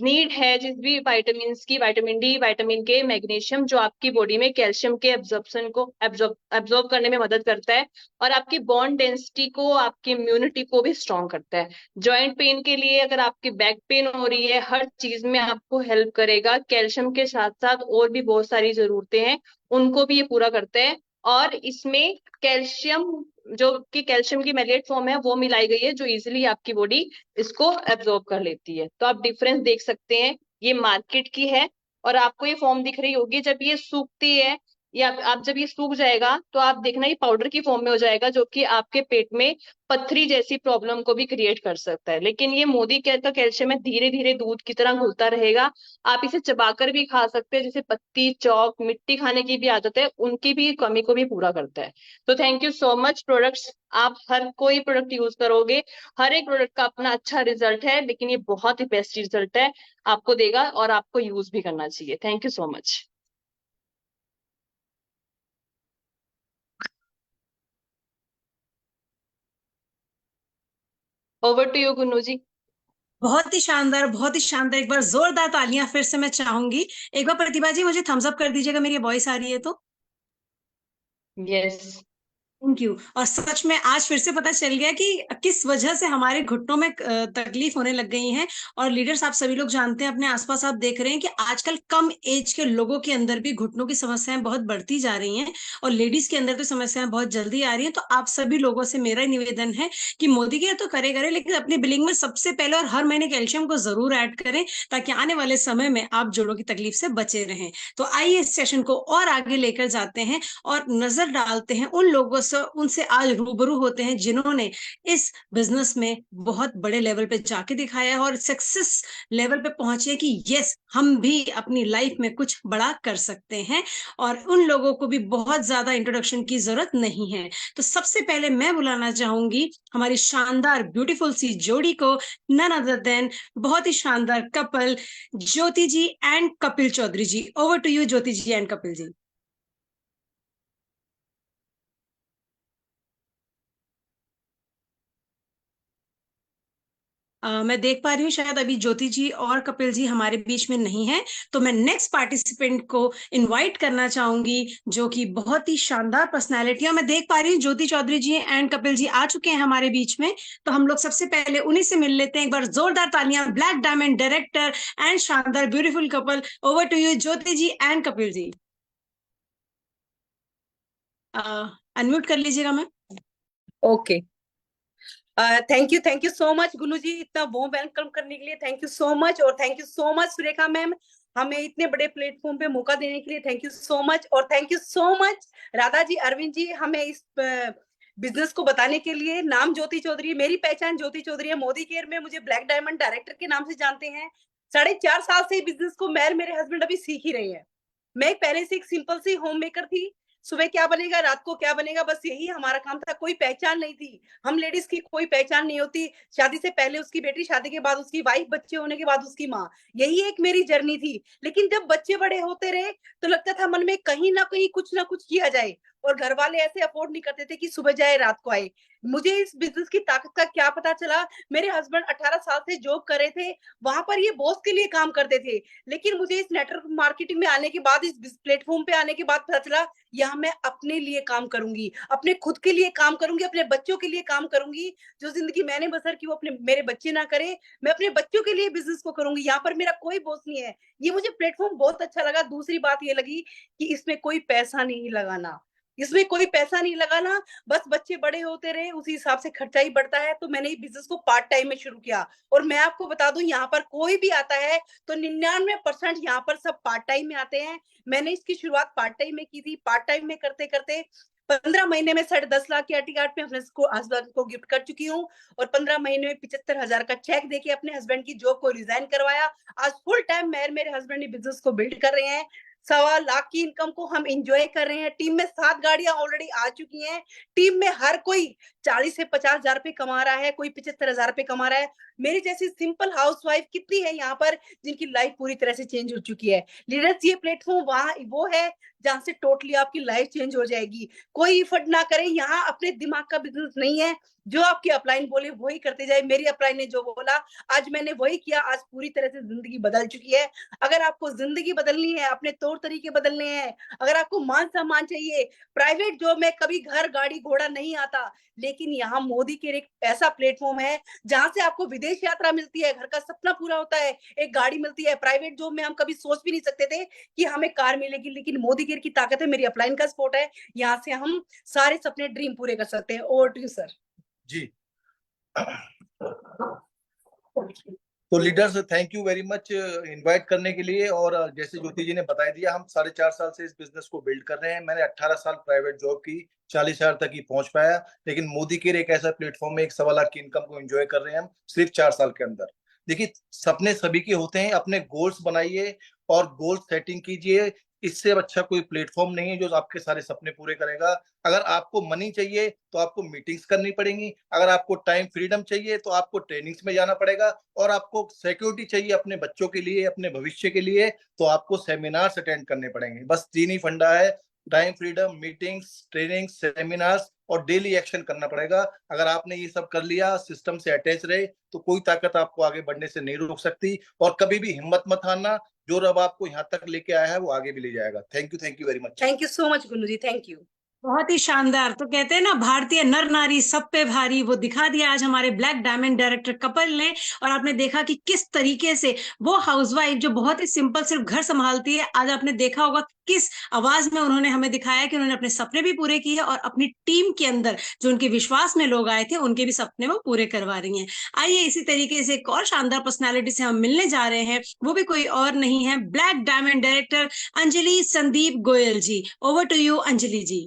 नीड है जिस भी विटामिन की, विटामिन डी, विटामिन के, मैग्नीशियम, जो आपकी बॉडी में कैल्शियम के एब्जॉर्प्शन को एब्जॉर्ब करने में मदद करता है और आपकी बोन डेंसिटी को, आपकी इम्यूनिटी को भी स्ट्रॉन्ग करता है। जॉइंट पेन के लिए, अगर आपकी बैक पेन हो रही है, हर चीज में आपको हेल्प करेगा। कैल्शियम के साथ साथ और भी बहुत सारी जरूरतें हैं, उनको भी ये पूरा करता है। और इसमें कैल्शियम, जो कि कैल्शियम की मैलेट फॉर्म है, वो मिलाई गई है जो इजीली आपकी बॉडी इसको एब्जॉर्ब कर लेती है। तो आप डिफरेंस देख सकते हैं, ये मार्केट की है और आपको ये फॉर्म दिख रही होगी। जब ये सूखती है या आप जब ये सूख जाएगा तो आप देखना ये पाउडर की फॉर्म में हो जाएगा, जो कि आपके पेट में पथरी जैसी प्रॉब्लम को भी क्रिएट कर सकता है। लेकिन ये मोदी केयर का कैल्शियम है, धीरे धीरे दूध की तरह घुलता रहेगा। आप इसे चबाकर भी खा सकते हैं, जैसे पत्ती, चौक, मिट्टी खाने की भी आदत है, उनकी भी कमी को भी पूरा करता है। तो thank you so much. Products आप हर कोई प्रोडक्ट यूज करोगे, हर एक प्रोडक्ट का अपना अच्छा रिजल्ट है, लेकिन ये बहुत ही बेस्ट रिजल्ट है आपको देगा और आपको यूज भी करना चाहिए। Thank you so much. Over to you Gunnu ji. बहुत ही शानदार, बहुत ही शानदार। एक बार जोरदार तालियां फिर से मैं चाहूंगी। एक बार प्रतिभा जी मुझे थम्स अप कर दीजिएगा, मेरी वॉइस आ रही है तो। यस। Thank you. और सच में आज फिर से पता चल गया कि किस वजह से हमारे घुटनों में तकलीफ होने लग गई है। और लीडर्स, आप सभी लोग जानते हैं, अपने आसपास आप देख रहे हैं कि आजकल कम एज के लोगों के अंदर भी घुटनों की समस्याएं बहुत बढ़ती जा रही हैं, और लेडीज के अंदर तो समस्याएं बहुत जल्दी आ रही हैं। तो आप सभी लोगों से मेरा निवेदन है कि मोदी केयर तो करे करे, लेकिन अपनी बिलिंग में सबसे पहले और हर महीने कैल्शियम को जरूर ऐड करें, ताकि आने वाले समय में आप जोड़ों की तकलीफ से बचे रहें। तो आइए इस सेशन को और आगे लेकर जाते हैं और नजर डालते हैं उन लोगों उनसे उनसे आज रूबरू होते हैं जिन्होंने इस बिजनेस में बहुत बड़े लेवल पे जाके दिखाया है और सक्सेस लेवल पे पहुंचे कि यस, हम भी अपनी लाइफ में कुछ बड़ा कर सकते हैं। और उन लोगों को भी बहुत ज्यादा इंट्रोडक्शन की जरूरत नहीं है। तो सबसे पहले मैं बुलाना चाहूंगी हमारी शानदार ब्यूटीफुल सी जोड़ी को, नन अदर देन बहुत ही शानदार couple, Jyoti ji and Kapil Chaudhary ji. Over to you Jyoti ji and Kapil ji. मैं देख पा रही हूँ शायद अभी ज्योति जी और कपिल जी हमारे बीच में नहीं है, तो मैं नेक्स्ट पार्टिसिपेंट को इनवाइट करना चाहूंगी जो कि बहुत ही शानदार पर्सनालिटी है। मैं देख पा रही हूँ ज्योति चौधरी जी एंड कपिल जी आ चुके हैं हमारे बीच में, तो हम लोग सबसे पहले उन्हीं से मिल लेते हैं। एक बार जोरदार तालियां, ब्लैक डायमंड डायरेक्टर एंड शानदार beautiful couple. Over to you Jyoti ji and Kapil ji. Unmute कर लीजिएगा ma'am. Okay, thank you so much Gunu ji, इतना वार्म वेलकम करने के लिए थैंक यू सो मच। और thank you so much Surekha ma'am, हमें इतने बड़े प्लेटफॉर्म पे मौका देने के लिए थैंक यू सो मच। और thank you so much Radha ji, Arvind ji, हमें इस बिजनेस को बताने के लिए। नाम ज्योति चौधरी है, मेरी पहचान ज्योति चौधरी है। मोदी केयर में मुझे ब्लैक डायमंड डायरेक्टर के नाम से जानते हैं। 4.5 साल से बिजनेस को मैं मेरे हस्बैंड अभी सीख ही रहे हैं। मैं पहले से एक सिंपल सी होम मेकर थी, सुबह क्या बनेगा रात को क्या बनेगा, बस यही हमारा काम था। कोई पहचान नहीं थी, हम लेडीज की कोई पहचान नहीं होती। शादी से पहले उसकी बेटी, शादी के बाद उसकी वाइफ, बच्चे होने के बाद उसकी माँ, यही एक मेरी जर्नी थी। लेकिन जब बच्चे बड़े होते रहे तो लगता था मन में कहीं ना कहीं कुछ ना कुछ किया जाए, और घर वाले ऐसे अफोर्ड नहीं करते थे कि सुबह जाए रात को आए। मुझे इस बिजनेस की ताकत का क्या पता चला, मेरे हस्बैंड 18 साल से जॉब कर रहे थे, वहां पर ये बॉस के लिए काम करते थे। लेकिन मुझे इस नेटवर्क मार्केटिंग में आने के बाद, इस प्लेटफॉर्म पे आने के बाद पता चला यहाँ मैं अपने लिए काम करूंगी, अपने खुद के लिए काम करूंगी, अपने बच्चों के लिए काम करूंगी। जो जिंदगी मैंने बसर की वो अपने मेरे बच्चे ना करे, मैं अपने बच्चों के लिए बिजनेस को करूंगी। यहाँ पर मेरा कोई बॉस नहीं है। ये मुझे प्लेटफॉर्म बहुत अच्छा लगा। दूसरी बात ये लगी कि इसमें कोई पैसा नहीं लगाना, इसमें कोई पैसा नहीं लगाना, बस बच्चे बड़े होते रहे उसी हिसाब से खर्चा ही बढ़ता है। तो मैंने ये बिजनेस को पार्ट टाइम में शुरू किया। और मैं आपको बता दूं, यहाँ पर कोई भी आता है तो 99% यहाँ पर सब पार्ट टाइम में आते हैं। मैंने इसकी शुरुआत पार्ट टाइम में की थी। पार्ट टाइम में करते करते 15 महीने में 10.5 लाख की आर्टिकाट में अपने हस्बैंड को गिफ्ट कर चुकी हूँ। और 15 महीने में 75,000 का चेक देके अपने हस्बैंड की जॉब को रिजाइन करवाया। आज फुल टाइम मैं मेरे हस्बैंड ने बिजनेस को बिल्ड कर रहे हैं। 1.25 लाख की इनकम को हम एंजॉय कर रहे हैं। टीम में 7 गाड़ियां ऑलरेडी आ चुकी हैं। टीम में हर कोई 40 से 50,000 रुपए कमा रहा है, कोई 75,000 रुपए कमा रहा है। मेरी जैसी सिंपल हाउसवाइफ कितनी है यहाँ पर जिनकी लाइफ पूरी तरह से चेंज हो चुकी है। लीडर्स, ये प्लेटफॉर्म वहां वो है जहां से टोटली आपकी लाइफ चेंज हो जाएगी। कोई इफर्ट ना करे, यहाँ अपने दिमाग का बिजनेस नहीं है। जो आपकी अपलाइन बोले वही करते जाए। मेरी अपलाइन ने जो बोला आज मैंने वही किया। आज पूरी तरह से जिंदगी बदल चुकी है। अगर आपको जिंदगी बदलनी है, अपने तौर तरीके बदलने हैं, अगर आपको मान सम्मान चाहिए, प्राइवेट जॉब में कभी घर गाड़ी घोड़ा नहीं आता, लेकिन यहाँ मोदी के एक ऐसा प्लेटफॉर्म है जहां से आपको विदेश यात्रा मिलती है, घर का सपना पूरा होता है, एक गाड़ी मिलती है। प्राइवेट जॉब में हम कभी सोच भी नहीं सकते थे कि हमें कार मिलेगी, लेकिन मोदी केयर की ताकत है, मेरी अपलाइन का सपोर्ट है, यहाँ से हम सारे सपने ड्रीम पूरे कर सकते हैं। Over to you sir. जी, तो leaders, thank you very much invite करने के लिए। और जैसे ज्योति जी ने बता दिया, हम 4.5 साल से इस बिजनेस को बिल्ड कर रहे हैं। मैंने 18 साल प्राइवेट जॉब की, 40,000 तक ही पहुंच पाया। लेकिन मोदी केयर एक ऐसा प्लेटफॉर्म है, 1.25 लाख की इनकम को एंजॉय कर रहे हैं हम सिर्फ 4 साल के अंदर। देखिए, सपने सभी के होते हैं, अपने गोल्स बनाइए और गोल सेटिंग कीजिए। इससे अच्छा कोई प्लेटफॉर्म नहीं है जो आपके सारे सपने पूरे करेगा। अगर आपको मनी चाहिए तो आपको मीटिंग्स करनी पड़ेंगी, अगर आपको टाइम फ्रीडम चाहिए तो आपको ट्रेनिंग्स में जाना पड़ेगा, और आपको सिक्योरिटी चाहिए अपने बच्चों के लिए, अपने भविष्य के लिए, तो आपको सेमिनार्स अटेंड करने पड़ेंगे। बस 3 ही फंडा है, time freedom, meetings, training, seminars और डेली एक्शन करना पड़ेगा। अगर आपने ये सब कर लिया, सिस्टम से अटैच रहे, तो कोई ताकत आपको आगे बढ़ने से नहीं रोक सकती। और कभी भी हिम्मत मत हारना, जो रब आपको यहाँ तक लेके आया है वो आगे भी ले जाएगा। Thank you very much. Thank you so much Gunu ji, thank you. बहुत ही शानदार। तो कहते हैं ना, भारतीय नर नारी सब पे भारी, वो दिखा दिया आज हमारे ब्लैक डायमंड डायरेक्टर कपल ने। और आपने देखा कि किस तरीके से वो हाउसवाइफ जो बहुत ही सिंपल सिर्फ घर संभालती है, आज आपने देखा होगा किस आवाज में उन्होंने हमें दिखाया कि उन्होंने अपने सपने भी पूरे किए और अपनी टीम के अंदर जो उनके विश्वास में लोग आए थे उनके भी सपने वो पूरे करवा रही हैं। आइए इसी तरीके से एक और शानदार पर्सनैलिटी से हम मिलने जा रहे हैं। वो भी कोई और नहीं है, black diamond director Anjali Sandeep Goyal ji. Over to you Anjali ji.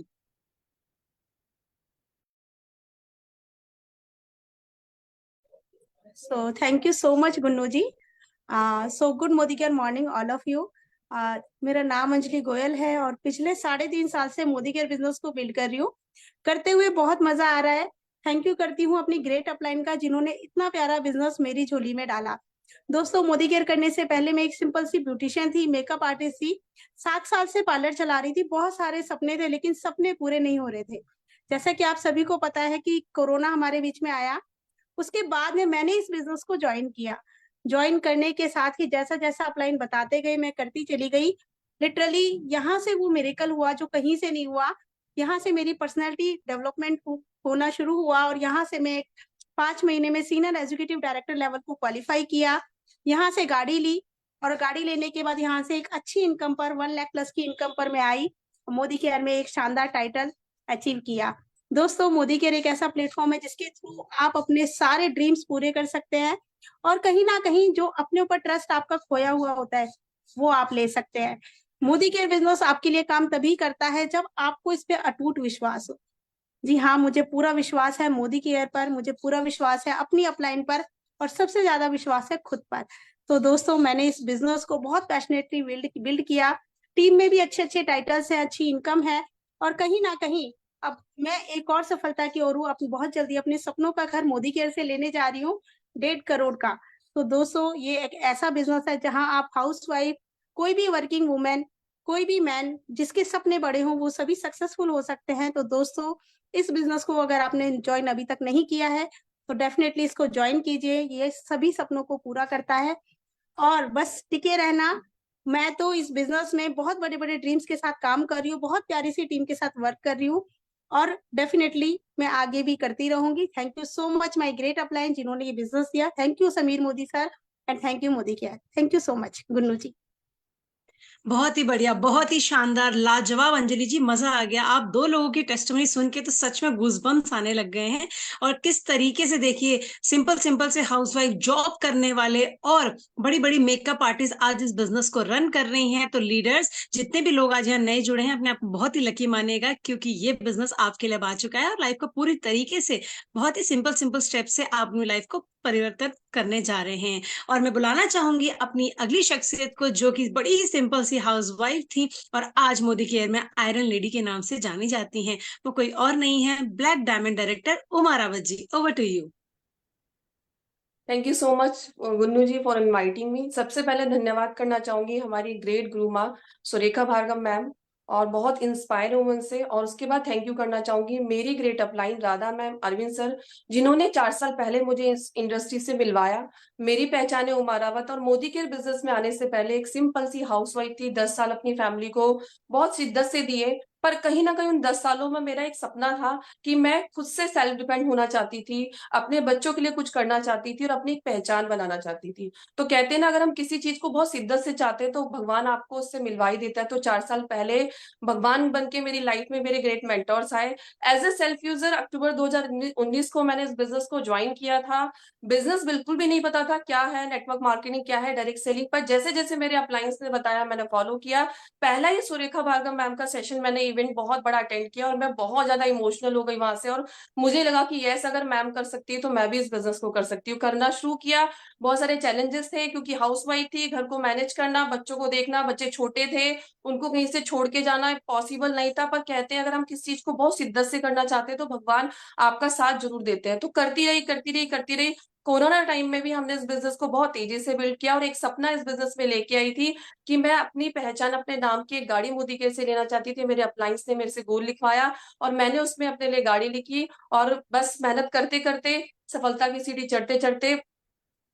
So thank you so much, Gunnu ji. So good Modicare morning all of you. मेरा नाम अंजलि गोयल है और पिछले 3.5 साल से मोदीकेयर बिजनेस को बिल्ड कर रही हूँ. करते हुए बहुत मजा आ रहा है. थैंक यू करती हूँ अपनी ग्रेट अपलाइन का, जिन्होंने इतना प्यारा बिजनेस मेरी झोली में डाला. दोस्तों, मोदीकेयर करने से पहले मैं एक सिंपल सी ब्यूटिशियन थी, मेकअप आर्टिस्ट थी. 7 साल से पार्लर चला रही थी. बहुत सारे सपने थे, लेकिन सपने पूरे नहीं हो रहे थे. जैसा कि आप सभी को पता है कि कोरोना हमारे बीच में आया, उसके बाद में मैंने इस बिजनेस को ज्वाइन किया. ज्वाइन करने के साथ ही जैसा जैसा अपलाइन बताते गए मैं करती चली गई. लिटरली यहाँ से वो मिरेकल हुआ जो कहीं से नहीं हुआ. यहाँ से मेरी पर्सनैलिटी डेवलपमेंट होना शुरू हुआ और यहाँ से मैं 5 महीने में सीनियर एग्जीक्यूटिव डायरेक्टर लेवल को क्वालिफाई किया. यहाँ से गाड़ी ली और गाड़ी लेने के बाद यहाँ से एक अच्छी इनकम पर 1 लाख प्लस की इनकम पर मैं आई. मोदी केयर में एक शानदार टाइटल अचीव किया. दोस्तों, मोदी केयर एक ऐसा प्लेटफॉर्म है जिसके थ्रू आप अपने सारे ड्रीम्स पूरे कर सकते हैं और कहीं ना कहीं जो अपने ऊपर ट्रस्ट आपका खोया हुआ होता है वो आप ले सकते हैं. मोदी केयर बिजनेस आपके लिए काम तभी करता है जब आपको इस पे अटूट विश्वास हो. जी हाँ, मुझे पूरा विश्वास है मोदी केयर पर, मुझे पूरा विश्वास है अपनी अपलाइन पर और सबसे ज्यादा विश्वास है खुद पर. तो दोस्तों, मैंने इस बिजनेस को बहुत पैशनेटली बिल्ड किया. टीम में भी अच्छे अच्छे टाइटल्स हैं, अच्छी इनकम है और कहीं ना कहीं अब मैं एक और सफलता की ओर हूँ. बहुत जल्दी अपने सपनों का घर मोदी केयर से लेने जा रही हूँ, 1.5 करोड़ का. तो दोस्तों, ये एक ऐसा बिजनेस है जहां आप हाउसवाइफ, कोई भी वर्किंग वुमेन, कोई भी मैन जिसके सपने बड़े हों वो सभी सक्सेसफुल हो सकते हैं. तो दोस्तों, इस बिजनेस को अगर आपने ज्वाइन अभी तक नहीं किया है तो डेफिनेटली इसको ज्वाइन कीजिए. ये सभी सपनों को पूरा करता है और बस टिके रहना. मैं तो इस बिजनेस में बहुत बड़े बड़े ड्रीम्स के साथ काम कर रही हूँ, बहुत प्यारी सी टीम के साथ वर्क कर रही हूँ और डेफिनेटली मैं आगे भी करती रहूंगी. Thank you so much my great upline जिन्होंने ये बिजनेस दिया. Thank you Sameer Modi sir and thank you Modicare. Thank you so much Gunnu ji. बहुत ही बढ़िया, बहुत ही शानदार, लाजवाब अंजलि जी, मजा आ गया. आप दो लोगों की टेस्टमनी सुन के तो सच में गूज़बम्प्स आने लग गए हैं. और किस तरीके से देखिए, सिंपल सिंपल से हाउसवाइफ, जॉब करने वाले और बड़ी बड़ी मेकअप आर्टिस्ट आज इस बिजनेस को रन कर रही हैं. तो लीडर्स, जितने भी लोग आज यहाँ नए जुड़े हैं, अपने आप को बहुत ही लकी मानेगा, क्योंकि ये बिजनेस आपके लिए आ चुका है और लाइफ को पूरी तरीके से, बहुत ही सिंपल सिंपल स्टेप से आप अपनी लाइफ को परिवर्तन करने जा रहे हैं. और मैं बुलाना चाहूंगी अपनी अगली शख्सियत को, जो कि बड़ी ही सिंपल सी हाउसवाइफ थी और आज मोदी केयर में आयरन लेडी के नाम से जानी जाती हैं. वो कोई और नहीं है, black diamond director Uma Rawat ji. Over to you. Thank you so much Gunnu ji for inviting me. सबसे पहले धन्यवाद करना चाहूंगी हमारी ग्रेट गुरु माँ सुरेखा भार्गव मैम, और बहुत इंस्पायर हूँ उनसे. और उसके बाद थैंक यू करना चाहूंगी मेरी great upline Radha ma'am, Arvind sir, जिन्होंने 4 साल पहले मुझे इस इंडस्ट्री से मिलवाया. मेरी पहचान है उमा रावत और मोदी केयर बिजनेस में आने से पहले एक सिंपल सी हाउसवाइफ थी. 10 साल अपनी फैमिली को बहुत शिद्दत से दिए, पर कहीं ना कहीं उन 10 सालों में मेरा एक सपना था कि मैं खुद से सेल्फ डिपेंड होना चाहती थी, अपने बच्चों के लिए कुछ करना चाहती थी और अपनी एक पहचान बनाना चाहती थी. तो कहते हैं ना, अगर हम किसी चीज को बहुत शिद्दत से चाहते हैं तो भगवान आपको उससे मिलवा ही देता है. तो 4 साल पहले भगवान बन के मेरी लाइफ में मेरे ग्रेट मेंटोर्स आए. एज ए सेल्फ यूजर अक्टूबर 2019 को मैंने इस बिजनेस को ज्वाइन किया था. बिजनेस बिल्कुल भी नहीं पता था क्या है, नेटवर्क मार्केटिंग क्या है, डायरेक्ट सेलिंग, पर जैसे जैसे मेरे अपलायंस ने बताया मैंने फॉलो किया. पहला ही सुरेखा भार्गव मैम का सेशन मैंने इवेंट बहुत बड़ा अटेंड किया और मैं बहुत ज्यादा इमोशनल हो गई वहां से. और मुझे लगा कि यस, अगर मैम कर सकती है तो मैं भी इस बिजनेस को कर सकती हूँ. करना शुरू किया. बहुत सारे चैलेंजेस थे क्योंकि हाउसवाइफ थी, घर को मैनेज करना, बच्चों को देखना, बच्चे छोटे थे, उनको कहीं से छोड़ के जाना पॉसिबल नहीं था. पर कहते हैं अगर हम किसी चीज को बहुत शिद्दत से करना चाहते हैं तो भगवान आपका साथ जरूर देते हैं. तो करती रही करती रही करती रही. कोरोना टाइम में भी हमने इस बिजनेस को बहुत तेजी से बिल्ड किया और एक सपना इस बिजनेस में लेके आई थी कि मैं अपनी पहचान अपने नाम की एक गाड़ी मोदी केयर से लेना चाहती थी. मेरे अपलायंस ने मेरे से गोल लिखवाया और मैंने उसमें अपने लिए गाड़ी लिखी और बस मेहनत करते करते, सफलता की सीढ़ी चढ़ते चढ़ते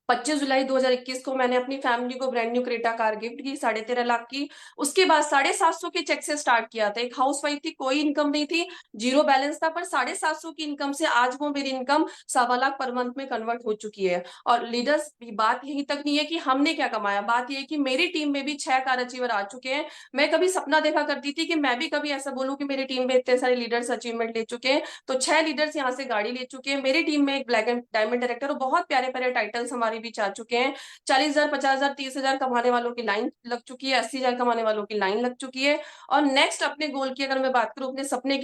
25 जुलाई 2021 को मैंने अपनी फैमिली को brand new Creta car gift की 13.5 लाख की. उसके बाद 750 के चेक से स्टार्ट किया था. एक हाउसवाइफ थी, कोई इनकम नहीं थी, जीरो बैलेंस था, पर 750 की इनकम से आज वो मेरी इनकम 1.25 लाख पर मंथ में कन्वर्ट हो चुकी है. और लीडर्स, बात यही तक नहीं है कि हमने क्या कमाया, बात यह है कि मेरी टीम में भी 6 कार अचीवर आ चुके हैं. मैं कभी सपना देखा करती थी कि मैं भी कभी ऐसा बोलूं कि मेरी टीम में इतने सारे लीडर्स अचीवमेंट ले चुके हैं. तो 6 लीडर्स यहाँ से गाड़ी ले चुके हैं. मेरी टीम में एक ब्लैक एंड डायमंड डायरेक्टर और बहुत प्यारे प्यारे टाइटल्स हमारे बीच आ चुके हैं. 40,000, 50,000, 30,000 कमाने वालों की लाइन लग चुकी है, 80,000 कमाने वालों की लाइन लग चुकी है. और नेक्स्ट अपने गोल की अगर मैं बात करूं, अपने सपने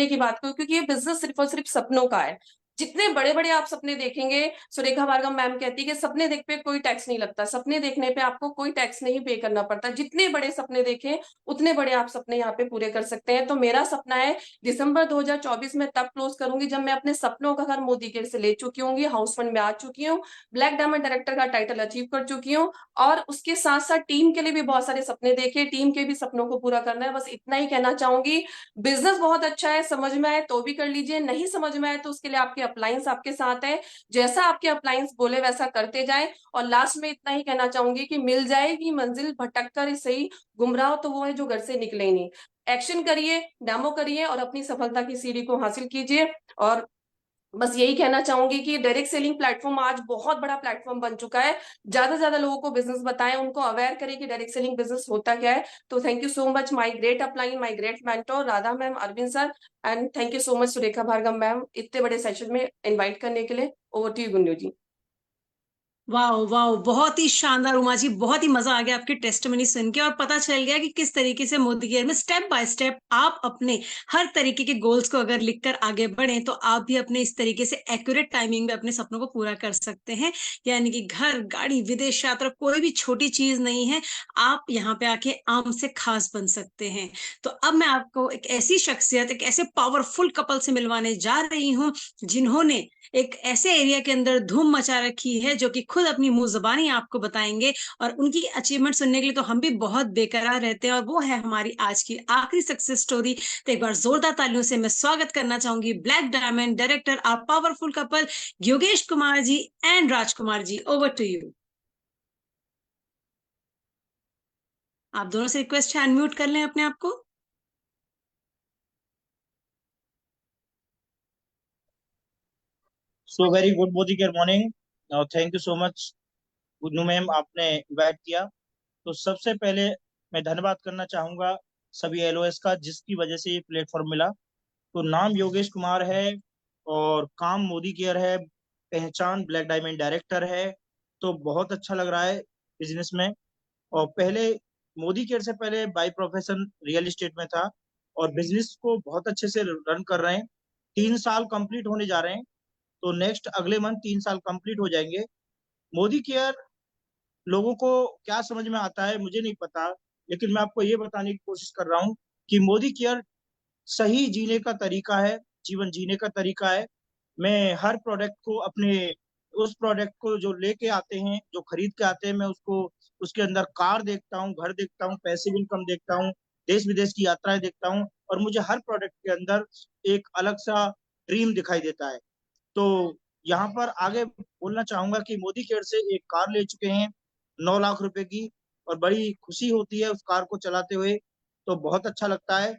की बात करूं, क्योंकि ये बिजनेस सिर्फ और सिर्फ सपनों का है. जितने बड़े बड़े आप सपने देखेंगे, सुरेखा भार्गव मैम कहती है कि सपने देख पे कोई टैक्स नहीं लगता, सपने देखने पे आपको कोई टैक्स नहीं पे करना पड़ता। जितने बड़े सपने देखें उतने बड़े आप सपने यहाँ पे पूरे कर सकते हैं। तो मेरा सपना है दिसंबर 2024 में तब क्लोज करूंगी जब मैं अपने सपनों का घर मोदी केयर से ले चुकी हूँ, हाउस फंड में आ चुकी हूँ, ब्लैक डायमंड डायरेक्टर का टाइटल अचीव कर चुकी हूँ, और उसके साथ साथ टीम के लिए भी बहुत सारे सपने देखे, टीम के भी सपनों को पूरा करना है। बस इतना ही कहना चाहूंगी। बिजनेस बहुत अच्छा है, समझ में आए तो भी कर लीजिए, नहीं समझ में आए तो उसके लिए आपके अप्लायंस आपके साथ है, जैसा आपके अप्लायंस बोले वैसा करते जाए। और लास्ट में इतना ही कहना चाहूंगी कि मिल जाएगी मंजिल भटक कर ही सही, गुमराह तो वो है जो घर से निकले ही नहीं। एक्शन करिए, डेमो करिए और अपनी सफलता की सीढ़ी को हासिल कीजिए। और बस यही कहना चाहूंगी कि डायरेक्ट सेलिंग प्लेटफॉर्म आज बहुत बड़ा प्लेटफॉर्म बन चुका है। ज्यादा से ज्यादा लोगों को बिजनेस बताएं, उनको अवेयर करें कि डायरेक्ट सेलिंग बिजनेस होता क्या है। तो thank you so much my great upline, my great mentor Radha ma'am, Arvind sir, and thank you so much Surekha Bhargava ma'am इतने बड़े सेशन में इन्वाइट करने के लिए। Over to you Gunnu ji. वाह वाह, बहुत ही शानदार उमा जी, बहुत ही मजा आ गया आपकी टेस्टमनी सुन के, और पता चल गया कि किस तरीके से मोदी केयर में स्टेप बाय स्टेप आप अपने हर तरीके के गोल्स को अगर लिखकर आगे बढ़े तो आप भी अपने इस तरीके से एक्यूरेट टाइमिंग में अपने सपनों को पूरा कर सकते हैं। यानी कि घर, गाड़ी, विदेश यात्रा कोई भी छोटी चीज नहीं है, आप यहाँ पे आके आम से खास बन सकते हैं। तो अब मैं आपको एक ऐसी शख्सियत, एक ऐसे पावरफुल कपल से मिलवाने जा रही हूँ जिन्होंने एक ऐसे एरिया के अंदर धूम मचा रखी है, जो कि खुद अपनी मुंह जबानी आपको बताएंगे, और उनकी अचीवमेंट सुनने के लिए तो हम भी बहुत बेकरार रहते हैं, और वो है हमारी आज की आखिरी सक्सेस स्टोरी। तो एक बार जोरदार तालियों से मैं स्वागत करना चाहूंगी ब्लैक डायमंड डायरेक्टर, आप powerful couple Yogesh Kumar ji and Rajkumar ji. Over to you. आप दोनों से रिक्वेस्ट है अनम्यूट कर लें अपने आप को। So very good Modicare morning. Thank you so much Gunnu ma'am, आपने इनवाइट किया। तो सबसे पहले मैं धन्यवाद करना चाहूंगा सभी एलओएस का, जिसकी वजह से ये प्लेटफॉर्म मिला। तो नाम योगेश कुमार है और काम मोदी केयर है, पहचान ब्लैक डायमंड डायरेक्टर है। तो बहुत अच्छा लग रहा है बिजनेस में। और पहले मोदी केयर से पहले बाय प्रोफेशन रियल एस्टेट में था और बिजनेस को बहुत अच्छे से रन कर रहे हैं। 3 साल कंप्लीट होने जा रहे हैं, तो नेक्स्ट अगले मंथ 3 साल कंप्लीट हो जाएंगे। मोदी केयर लोगों को क्या समझ में आता है मुझे नहीं पता, लेकिन मैं आपको ये बताने की कोशिश कर रहा हूँ कि मोदी केयर सही जीने का तरीका है, जीवन जीने का तरीका है। मैं हर प्रोडक्ट को अपने, उस प्रोडक्ट को जो लेके आते हैं, जो खरीद के आते हैं, मैं उसको, उसके अंदर कार देखता हूँ, घर देखता हूँ, पैसिव इनकम देखता हूँ, देश विदेश की यात्राएं देखता हूँ, और मुझे हर प्रोडक्ट के अंदर एक अलग सा ड्रीम दिखाई देता है। तो यहाँ पर आगे बोलना चाहूंगा कि मोदी केयर से एक कार ले चुके हैं 9 लाख रुपए की, और बड़ी खुशी होती है उस कार को चलाते हुए। तो बहुत अच्छा लगता है।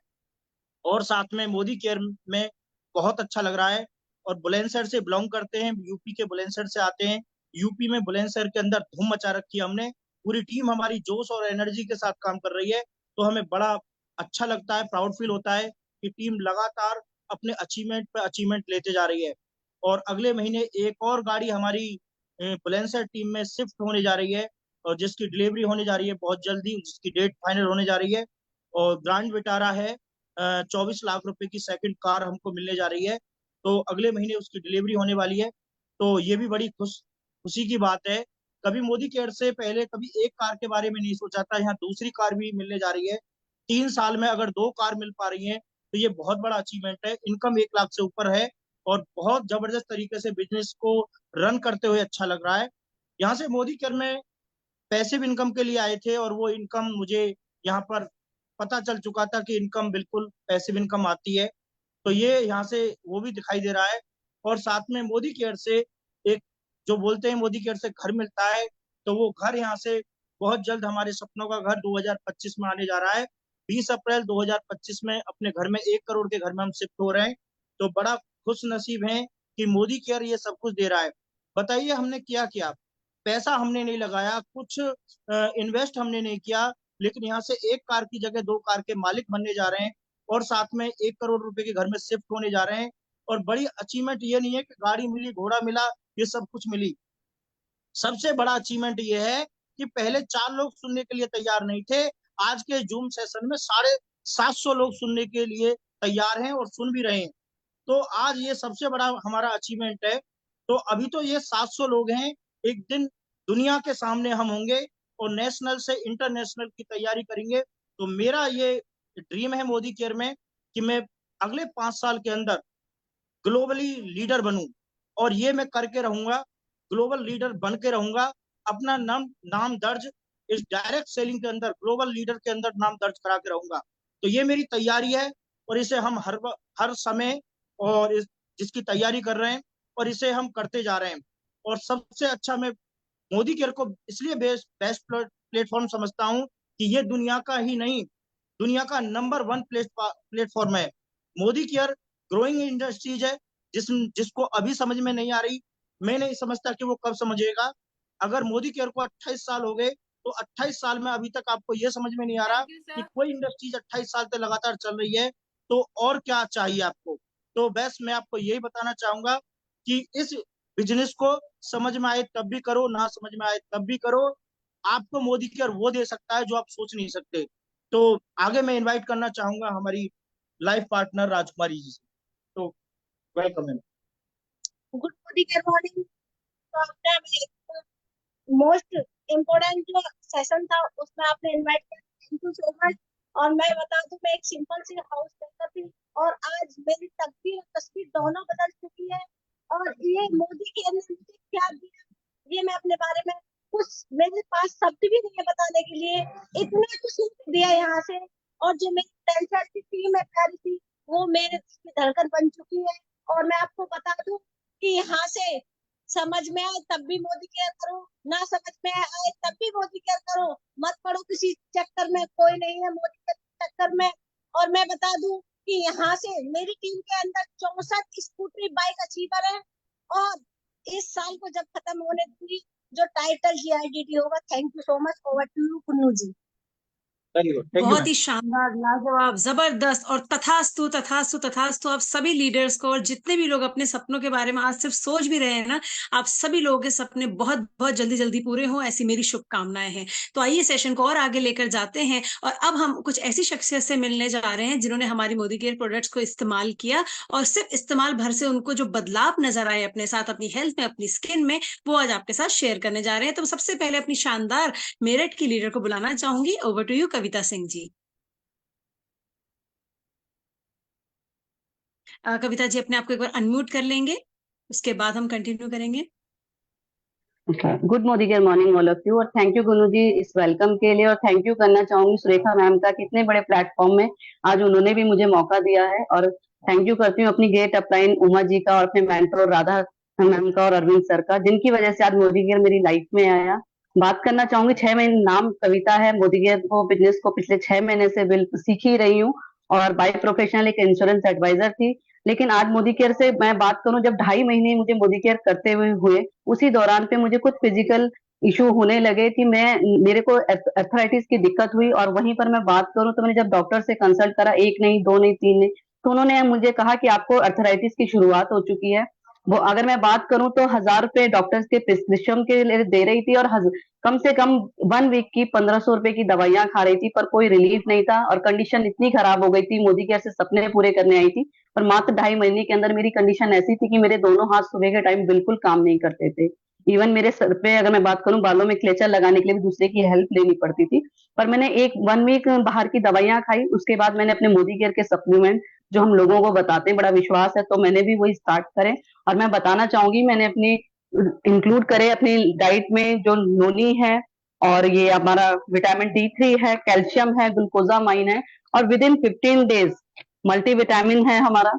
और साथ में मोदी केयर में बहुत अच्छा लग रहा है। और बुलंदशहर से बिलोंग करते हैं, यूपी के बुलंदशहर से आते हैं। यूपी में बुलंदशहर के अंदर धूम मचा रखी है हमने, पूरी टीम हमारी जोश और एनर्जी के साथ काम कर रही है। तो हमें बड़ा अच्छा लगता है, प्राउड फील होता है कि टीम लगातार अपने अचीवमेंट पे अचीवमेंट लेते जा रही है। और अगले महीने एक और गाड़ी हमारी बुलंदशहर टीम में शिफ्ट होने जा रही है, और जिसकी डिलीवरी होने जा रही है बहुत जल्दी, जिसकी डेट फाइनल होने जा रही है। और ग्रांड विटारा है, 24 लाख रुपए की सेकंड कार हमको मिलने जा रही है। तो अगले महीने उसकी डिलीवरी होने वाली है। तो ये भी बड़ी खुशी की बात है। कभी मोदी केयर से पहले कभी एक कार के बारे में नहीं सोचा था, यहाँ दूसरी कार भी मिलने जा रही है। 3 साल में अगर 2 कार मिल पा रही है तो ये बहुत बड़ा अचीवमेंट है। इनकम 1 लाख से ऊपर है, और बहुत जबरदस्त तरीके से बिजनेस को रन करते हुए अच्छा लग रहा है। यहाँ से मोदी केयर में पैसिव इनकम के लिए आए थे, और वो इनकम मुझे यहाँ पर पता चल चुका था कि इनकम बिल्कुल पैसिव इनकम आती है। तो ये यहाँ से वो भी दिखाई दे रहा है। और साथ में मोदी केयर से एक, जो बोलते हैं मोदी केयर से घर मिलता है, तो वो घर यहाँ से बहुत जल्द हमारे सपनों का घर 2025 में आने जा रहा है। 20 अप्रैल 2025 में अपने घर में 1 करोड़ के घर में हम शिफ्ट हो रहे हैं। तो बड़ा खुश नसीब हैं कि मोदी केयर ये सब कुछ दे रहा है। बताइए हमने क्या किया? पैसा हमने नहीं लगाया, कुछ इन्वेस्ट हमने नहीं किया, लेकिन यहाँ से 1 कार की जगह 2 कार के मालिक बनने जा रहे हैं, और साथ में 1 करोड़ रुपए के घर में शिफ्ट होने जा रहे हैं। और बड़ी अचीवमेंट ये नहीं है कि गाड़ी मिली, घोड़ा मिला, ये सब कुछ मिली। सबसे बड़ा अचीवमेंट ये है कि पहले 4 लोग सुनने के लिए तैयार नहीं थे, आज के जूम सेशन में 750 लोग सुनने के लिए तैयार हैं और सुन भी रहे हैं। तो आज ये सबसे बड़ा हमारा अचीवमेंट है। तो अभी तो ये 700 लोग हैं, एक दिन दुनिया के सामने हम होंगे और नेशनल से इंटरनेशनल की तैयारी करेंगे। तो मेरा ये ड्रीम है मोदी केयर में कि मैं अगले 5 साल के अंदर ग्लोबली लीडर बनूं, और ये मैं करके रहूंगा, ग्लोबल लीडर बन के रहूंगा। अपना नाम दर्ज इस डायरेक्ट सेलिंग के अंदर, ग्लोबल लीडर के अंदर नाम दर्ज करा के रहूंगा। तो ये मेरी तैयारी है, और इसे हम हर समय और जिसकी तैयारी कर रहे हैं, और इसे हम करते जा रहे हैं। और सबसे अच्छा मैं मोदी केयर को इसलिए बेस्ट प्लेटफॉर्म समझता हूँ कि ये दुनिया का ही नहीं, दुनिया का नंबर 1 प्लेटफॉर्म है। मोदी केयर ग्रोइंग इंडस्ट्रीज है, जिसको अभी समझ में नहीं आ रही। मैं नहीं समझता कि वो कब समझेगा। अगर मोदी केयर को 28 साल हो गए, तो 28 साल में अभी तक आपको ये समझ में नहीं आ रहा कि कोई इंडस्ट्रीज 28 साल तक लगातार चल रही है, तो और क्या चाहिए आपको। तो बस मैं आपको यही बताना चाहूंगा कि इस बिजनेस को समझ में आए तब भी करो, ना समझ में आए तब भी करो। आपको मोदी केयर वो दे सकता है जो आप सोच नहीं सकते। तो आगे मैं इनवाइट करना चाहूंगा हमारी लाइफ पार्टनर राजकुमारी जी से। तो वेलकम है। Good morning, good morning. तो आपने हमें मोस्ट इम्पोर्टेंट जो सेशन था उसमें आपने इनवाइट किया, थैंक यू सो मच। और मैं बता दूं, मैं एक सिंपल सी हाउस मेकर थी और आज मेरी तकदीर और तस्वीर दोनों बदल चुकी है। और ये मोदी केयर ने मुझे क्या दिया, ये मैं अपने बारे में कुछ, मेरे पास शब्द भी नहीं है बताने के लिए, इतना कुछ दिया यहाँ से। और जो मेरी 10 साल की टीम है प्यारी सी, वो मेरे दिल की धड़कन बन चुकी है। और मैं आपको बता दूं कि यहाँ से समझ में आए तब भी मोदी केयर करो, ना समझ में आए तब भी मोदी केयर करो। मत पड़ो किसी चक्कर में, कोई नहीं है मोदी केयर के चक्कर में। और मैं बता दूं कि यहाँ से मेरी टीम के अंदर 64 स्कूटरी बाइक अचीवर है। और इस साल को जब खत्म होने दूंगी, जो टाइटल GIDT होगा। Thank you so much. Over to you Kunnu ji. बहुत ही शानदार, लाजवाब, जबरदस्त। और तथास्तु तथास्तु तथास्तु आप सभी लीडर्स को, और जितने भी लोग अपने सपनों के बारे में आज सिर्फ सोच भी रहे हैं ना, आप सभी लोगों के सपने बहुत बहुत जल्दी जल्दी पूरे हों, ऐसी मेरी शुभकामनाएं हैं। तो आइए सेशन को और आगे लेकर जाते हैं, और अब हम कुछ ऐसी शख्सियत से मिलने जा रहे हैं जिन्होंने हमारी मोदी केयर प्रोडक्ट्स को इस्तेमाल किया, और सिर्फ इस्तेमाल भर से उनको जो बदलाव नजर आए अपने साथ, अपनी हेल्थ में, अपनी स्किन में, वो आज आपके साथ शेयर करने जा रहे हैं। तो सबसे पहले अपनी शानदार मेरठ की लीडर को बुलाना चाहूंगी। Over to you Kavita Singh ji. Kavita ji अपने आप को एक बार अनम्यूट कर लेंगे, उसके बाद हम कंटिन्यू करेंगे। Good Modicare morning all of you, और थैंक यू गुनू जी इस वेलकम के लिए। और थैंक यू करना चाहूंगी सुरेखा मैम का, कितने बड़े प्लेटफॉर्म में आज उन्होंने भी मुझे मौका दिया है। और थैंक यू करती हूँ अपनी ग्रेट अपलाइन उमा जी का, और अपने मेंटर राधा मैम का और अरविंद सर का, जिनकी वजह से आज मोदी केयर मेरी लाइफ में आया। बात करना चाहूंगी, 6 महीने, नाम कविता है, मोदी केयर को बिजनेस को पिछले 6 महीने से सीख ही रही हूँ, और बाय प्रोफेशनल एक इंश्योरेंस एडवाइजर थी। लेकिन आज मोदी केयर से मैं बात करूं, जब 2.5 महीने मुझे मोदी केयर करते हुए उसी दौरान पे मुझे कुछ फिजिकल इशू होने लगे कि मेरे को अर्थराइटिस की दिक्कत हुई। और वहीं पर मैं बात करूं तो मैंने जब डॉक्टर से कंसल्ट करा, 1 नहीं 2 नहीं 3 नहीं, तो उन्होंने मुझे कहा कि आपको अर्थराइटिस की शुरुआत हो चुकी है। वो अगर मैं बात करूं तो 1000 रुपए डॉक्टर्स के प्रिस्क्रिप्शन के लिए दे रही थी, और कम से कम 1 वीक की 1500 रुपए की दवाइयां खा रही थी, पर कोई रिलीफ नहीं था। और कंडीशन इतनी खराब हो गई थी, मोदी केयर से सपने पूरे करने आई थी, और मात्र 2.5 महीने के अंदर मेरी कंडीशन ऐसी थी कि मेरे दोनों हाथ सुबह के टाइम बिल्कुल काम नहीं करते थे। इवन मेरे सर पे, अगर मैं बात करूं, बालों में क्लेचर लगाने के लिए भी दूसरे की हेल्प लेनी पड़ती थी। पर मैंने 1 वीक बाहर की दवाइयां खाई, उसके बाद मैंने अपने मोदी केयर के सप्लीमेंट जो हम लोगों को बताते हैं, बड़ा विश्वास है, तो मैंने भी वही स्टार्ट करे। और मैं बताना चाहूंगी, मैंने अपनी इंक्लूड करे अपनी डाइट में जो नोनी है, और ये हमारा विटामिन D3 है, कैल्शियम है, ग्लूकोजामाइन है, और विद इन 15 डेज मल्टीविटामिन है हमारा,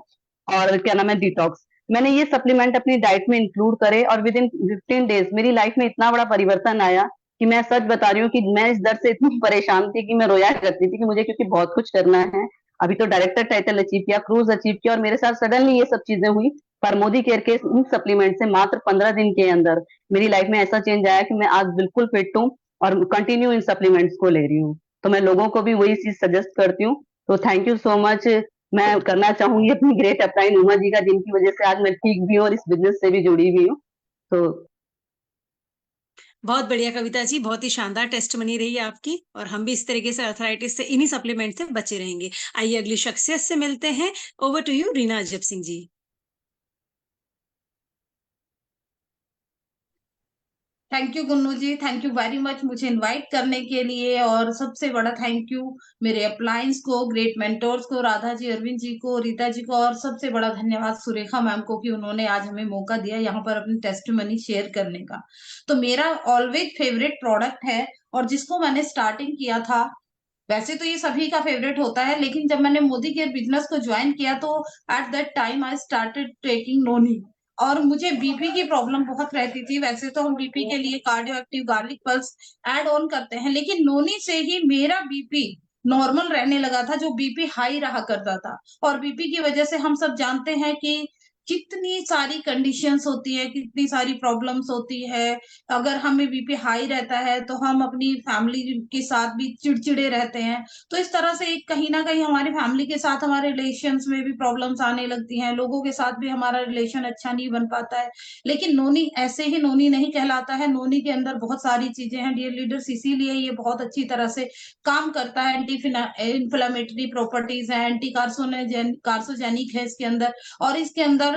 और क्या नाम है, डिटॉक्स। मैंने ये सप्लीमेंट अपनी डाइट में इंक्लूड करे, और विद इन 15 डेज मेरी लाइफ में इतना बड़ा परिवर्तन आया कि मैं सच बता रही हूँ कि मैं इस दर्द से इतनी परेशान थी कि मैं रोया करती थी कि मुझे, क्योंकि बहुत कुछ करना है। अभी तो डायरेक्टर टाइटल अचीव किया, क्रूज अचीव किया, और मेरे साथ सडनली ये सब चीजें हुई। पर मोदी केयर के इन सप्लीमेंट से मात्र 15 दिन के अंदर मेरी लाइफ में ऐसा चेंज आया कि मैं आज बिल्कुल फिट हूँ, और कंटिन्यू इन सप्लीमेंट्स को ले रही हूँ। तो मैं लोगों को भी वही चीज सजेस्ट करती हूँ। तो थैंक यू सो मच। मैं करना चाहूंगी अपनी ग्रेट अपलाइन उमा जी का, जिनकी वजह से आज मैं ठीक भी हूँ और इस बिजनेस से भी जुड़ी हुई हूँ। तो बहुत बढ़िया कविता जी, बहुत ही शानदार टेस्टमनी रही है आपकी, और हम भी इस तरीके से अर्थराइटिस से, इन्हीं सप्लीमेंट से बचे रहेंगे। आइए अगली शख्सियत से मिलते हैं। Over to you Reena Ajab Singh ji. Thank you Gunnu ji, thank you very much मुझे इनवाइट करने के लिए। और सबसे बड़ा थैंक यू मेरे अपलायंस को, ग्रेट मेंटोर्स को, राधा जी, अरविंद जी को, रीता जी को, और सबसे बड़ा धन्यवाद सुरेखा मैम को कि उन्होंने आज हमें मौका दिया यहाँ पर अपनी टेस्टिमनी शेयर करने का। तो मेरा ऑलवेज फेवरेट प्रोडक्ट है, और जिसको मैंने स्टार्टिंग किया था, वैसे तो ये सभी का फेवरेट होता है, लेकिन जब मैंने मोदी केयर बिजनेस को ज्वाइन किया तो at that time I started taking noni. और मुझे बीपी की प्रॉब्लम बहुत रहती थी। वैसे तो हम बीपी के लिए cardio active garlic pulse add on करते हैं, लेकिन नोनी से ही मेरा बीपी नॉर्मल रहने लगा था, जो बीपी हाई रहा करता था। और बीपी की वजह से हम सब जानते हैं कि कितनी सारी कंडीशंस होती है, कितनी सारी प्रॉब्लम्स होती है। अगर हमें बीपी हाई रहता है तो हम अपनी फैमिली के साथ भी चिड़चिड़े रहते हैं। तो इस तरह से एक कहीं ना कहीं हमारी फैमिली के साथ हमारे रिलेशंस में भी प्रॉब्लम्स आने लगती हैं, लोगों के साथ भी हमारा रिलेशन अच्छा नहीं बन पाता है। लेकिन नोनी ऐसे ही नोनी नहीं कहलाता है, नोनी के अंदर बहुत सारी चीजें हैं डियर लीडर्स, इसीलिए ये बहुत अच्छी तरह से काम करता है। एंटी इन्फ्लेमेटरी प्रॉपर्टीज है, एंटी कार्सोजेनिक है इसके अंदर। और इसके अंदर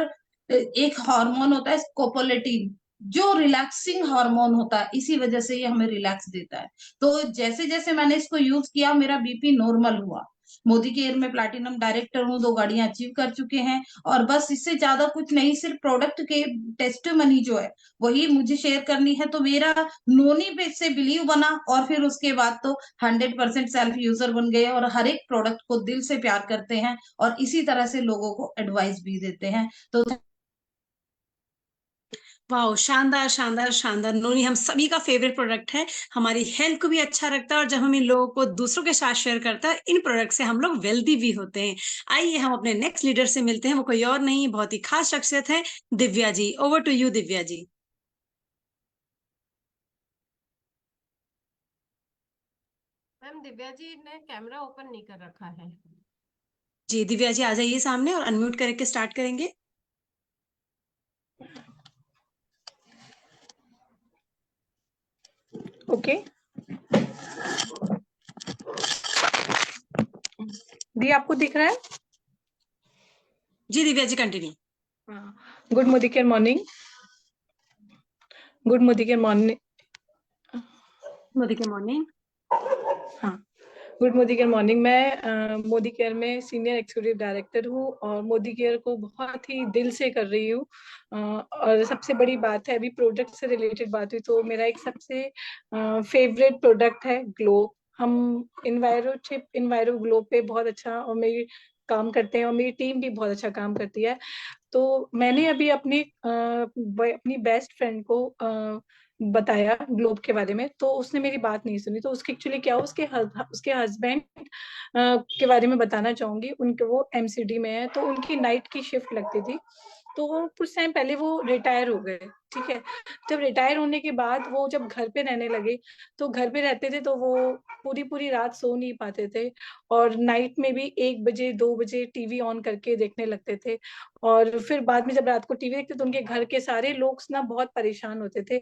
एक हार्मोन होता है स्कोपोलेटिन, जो रिलैक्सिंग हार्मोन होता है, इसी वजह से ये हमें रिलैक्स देता है। तो जैसे जैसे मैंने इसको यूज किया मेरा बीपी नॉर्मल हुआ। मोदी केयर में प्लैटिनम डायरेक्टर हूँ, 2 गाड़ियां अचीव कर चुके हैं। और बस इससे ज्यादा कुछ नहीं, सिर्फ प्रोडक्ट के टेस्टिमनी जो है वही मुझे शेयर करनी है। तो मेरा नोनी पे से बिलीव बना, और फिर उसके बाद तो 100% सेल्फ यूजर बन गए, और हर एक प्रोडक्ट को दिल से प्यार करते हैं, और इसी तरह से लोगों को एडवाइस भी देते हैं। तो वाह, शानदार शानदार शानदार। नोनी हम सभी का फेवरेट प्रोडक्ट है, हमारी हेल्थ को भी अच्छा रखता है, और जब हम इन लोगों को दूसरों के साथ शेयर करता है इन प्रोडक्ट से हम लोग वेल्दी भी होते हैं। आइए हम अपने नेक्स्ट लीडर से मिलते हैं। वो कोई और नहीं, बहुत ही खास शख्सियत है, Divya ji. Over to you Divya ji. Ma'am Divya ji ने कैमरा ओपन नहीं कर रखा है। जी दिव्या जी आ जाइए सामने और अनम्यूट करके स्टार्ट करेंगे। ओके दी, आपको दिख रहा है? जी Divya ji continue. Good Modicare morning. Good Modicare morning. Modicare morning. हाँ, गुड मोदी केयर मॉर्निंग। मैं मोदी केयर में सीनियर एक्जीक्यूटिव डायरेक्टर हूँ, और मोदी केयर को बहुत ही दिल से कर रही हूँ। और सबसे बड़ी बात है, अभी प्रोडक्ट से रिलेटेड बात हुई, तो मेरा एक सबसे फेवरेट प्रोडक्ट है ग्लोब। हम इन्वायरो ग्लोब पे बहुत अच्छा और मेरी काम करते हैं, और मेरी टीम भी बहुत अच्छा काम करती है। तो मैंने अभी अपनी बेस्ट फ्रेंड को बताया ग्लोब के बारे में, तो उसने मेरी बात नहीं सुनी। तो उसके एक्चुअली क्या हुआ, उसके हस्बैंड के बारे में बताना चाहूंगी। उनके वो एमसीडी में है, तो उनकी नाइट की शिफ्ट लगती थी। तो वो कुछ टाइम पहले वो रिटायर हो गए, ठीक है। जब रिटायर होने के बाद वो जब घर पे रहने लगे, तो घर पे रहते थे तो वो पूरी पूरी रात सो नहीं पाते थे, और नाइट में भी 1 बजे 2 बजे टीवी ऑन करके देखने लगते थे। और फिर बाद में जब रात को टीवी देखते तो उनके घर के सारे लोग ना बहुत परेशान होते थे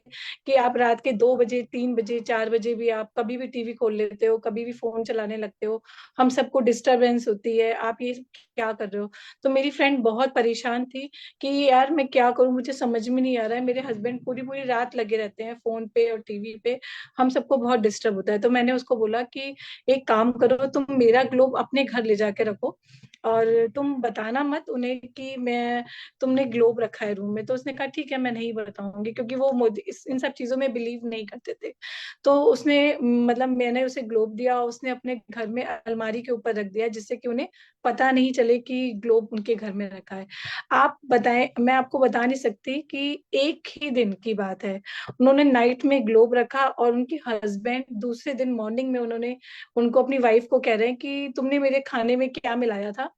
कि आप रात के 2 बजे 3 बजे 4 बजे भी आप कभी भी टीवी खोल लेते हो, कभी भी फोन चलाने लगते हो, हम सबको डिस्टरबेंस होती है, आप ये क्या कर रहे हो। तो मेरी फ्रेंड बहुत परेशान थी कि यार मैं क्या करूं, मुझे समझ में नहीं आ रहा है, मेरे हस्बैंड पूरी पूरी रात लगे रहते हैं फोन पे और टीवी पे, हम सबको बहुत डिस्टर्ब होता है। तो मैंने उसको बोला कि एक काम करो, तुम मेरा ग्लोब अपने घर ले जाके रखो, और तुम बताना मत उन्हें कि तुमने ग्लोब रखा है रूम में। तो उसने कहा ठीक है, मैं नहीं बताऊंगी, क्योंकि वो इन सब चीजों में बिलीव नहीं करते थे। तो उसने मतलब मैंने उसे ग्लोब दिया, उसने अपने घर में अलमारी के ऊपर रख दिया, जिससे कि उन्हें पता नहीं चले कि ग्लोब उनके घर में रखा है। आप बताएं, मैं आपको बता नहीं सकती कि एक ही दिन की बात है, उन्होंने नाइट में ग्लोब रखा, और उनके हस्बैंड दूसरे दिन मॉर्निंग में उनको अपनी वाइफ को कह रहे हैं कि तुमने मेरे खाने में क्या मिलाया था।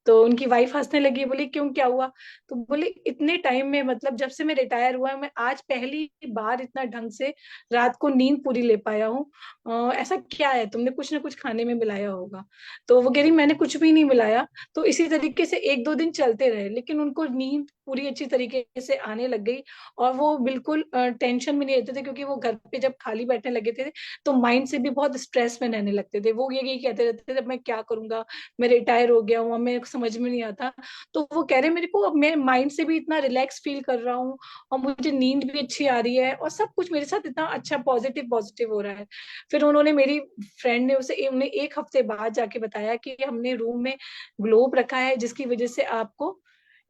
तो उनकी वाइफ हंसने लगी, बोली क्यों, क्या हुआ। तो बोले इतने टाइम में, मतलब जब से मैं रिटायर हुआ, मैं आज पहली बार इतना ढंग से रात को नींद पूरी ले पाया हूँ। ऐसा क्या है, तुमने कुछ ना कुछ खाने में मिलाया होगा। तो वो कह रही मैंने कुछ भी नहीं मिलाया। तो इसी तरीके से 1-2 दिन चलते रहे, लेकिन उनको नींद पूरी अच्छी तरीके से आने लग गई और वो बिल्कुल टेंशन में नहीं रहते थे, क्योंकि वो घर पे जब खाली बैठने लगे थे तो माइंड से भी बहुत स्ट्रेस में रहने लगते थे। वो ये कहते रहते थे, अब मैं क्या करूंगा, मैं रिटायर हो गया हूँ, अब मेरे को समझ में नहीं आता। तो वो कह रहे मेरे को अब मैं माइंड से भी इतना रिलैक्स फील कर रहा हूँ और मुझे नींद भी अच्छी आ रही है और सब कुछ मेरे साथ इतना अच्छा पॉजिटिव हो रहा है। फिर उन्होंने, मेरी फ्रेंड ने उन्हें 1 हफ्ते बाद जाके बताया कि हमने रूम में ग्लोब रखा है जिसकी वजह से आपको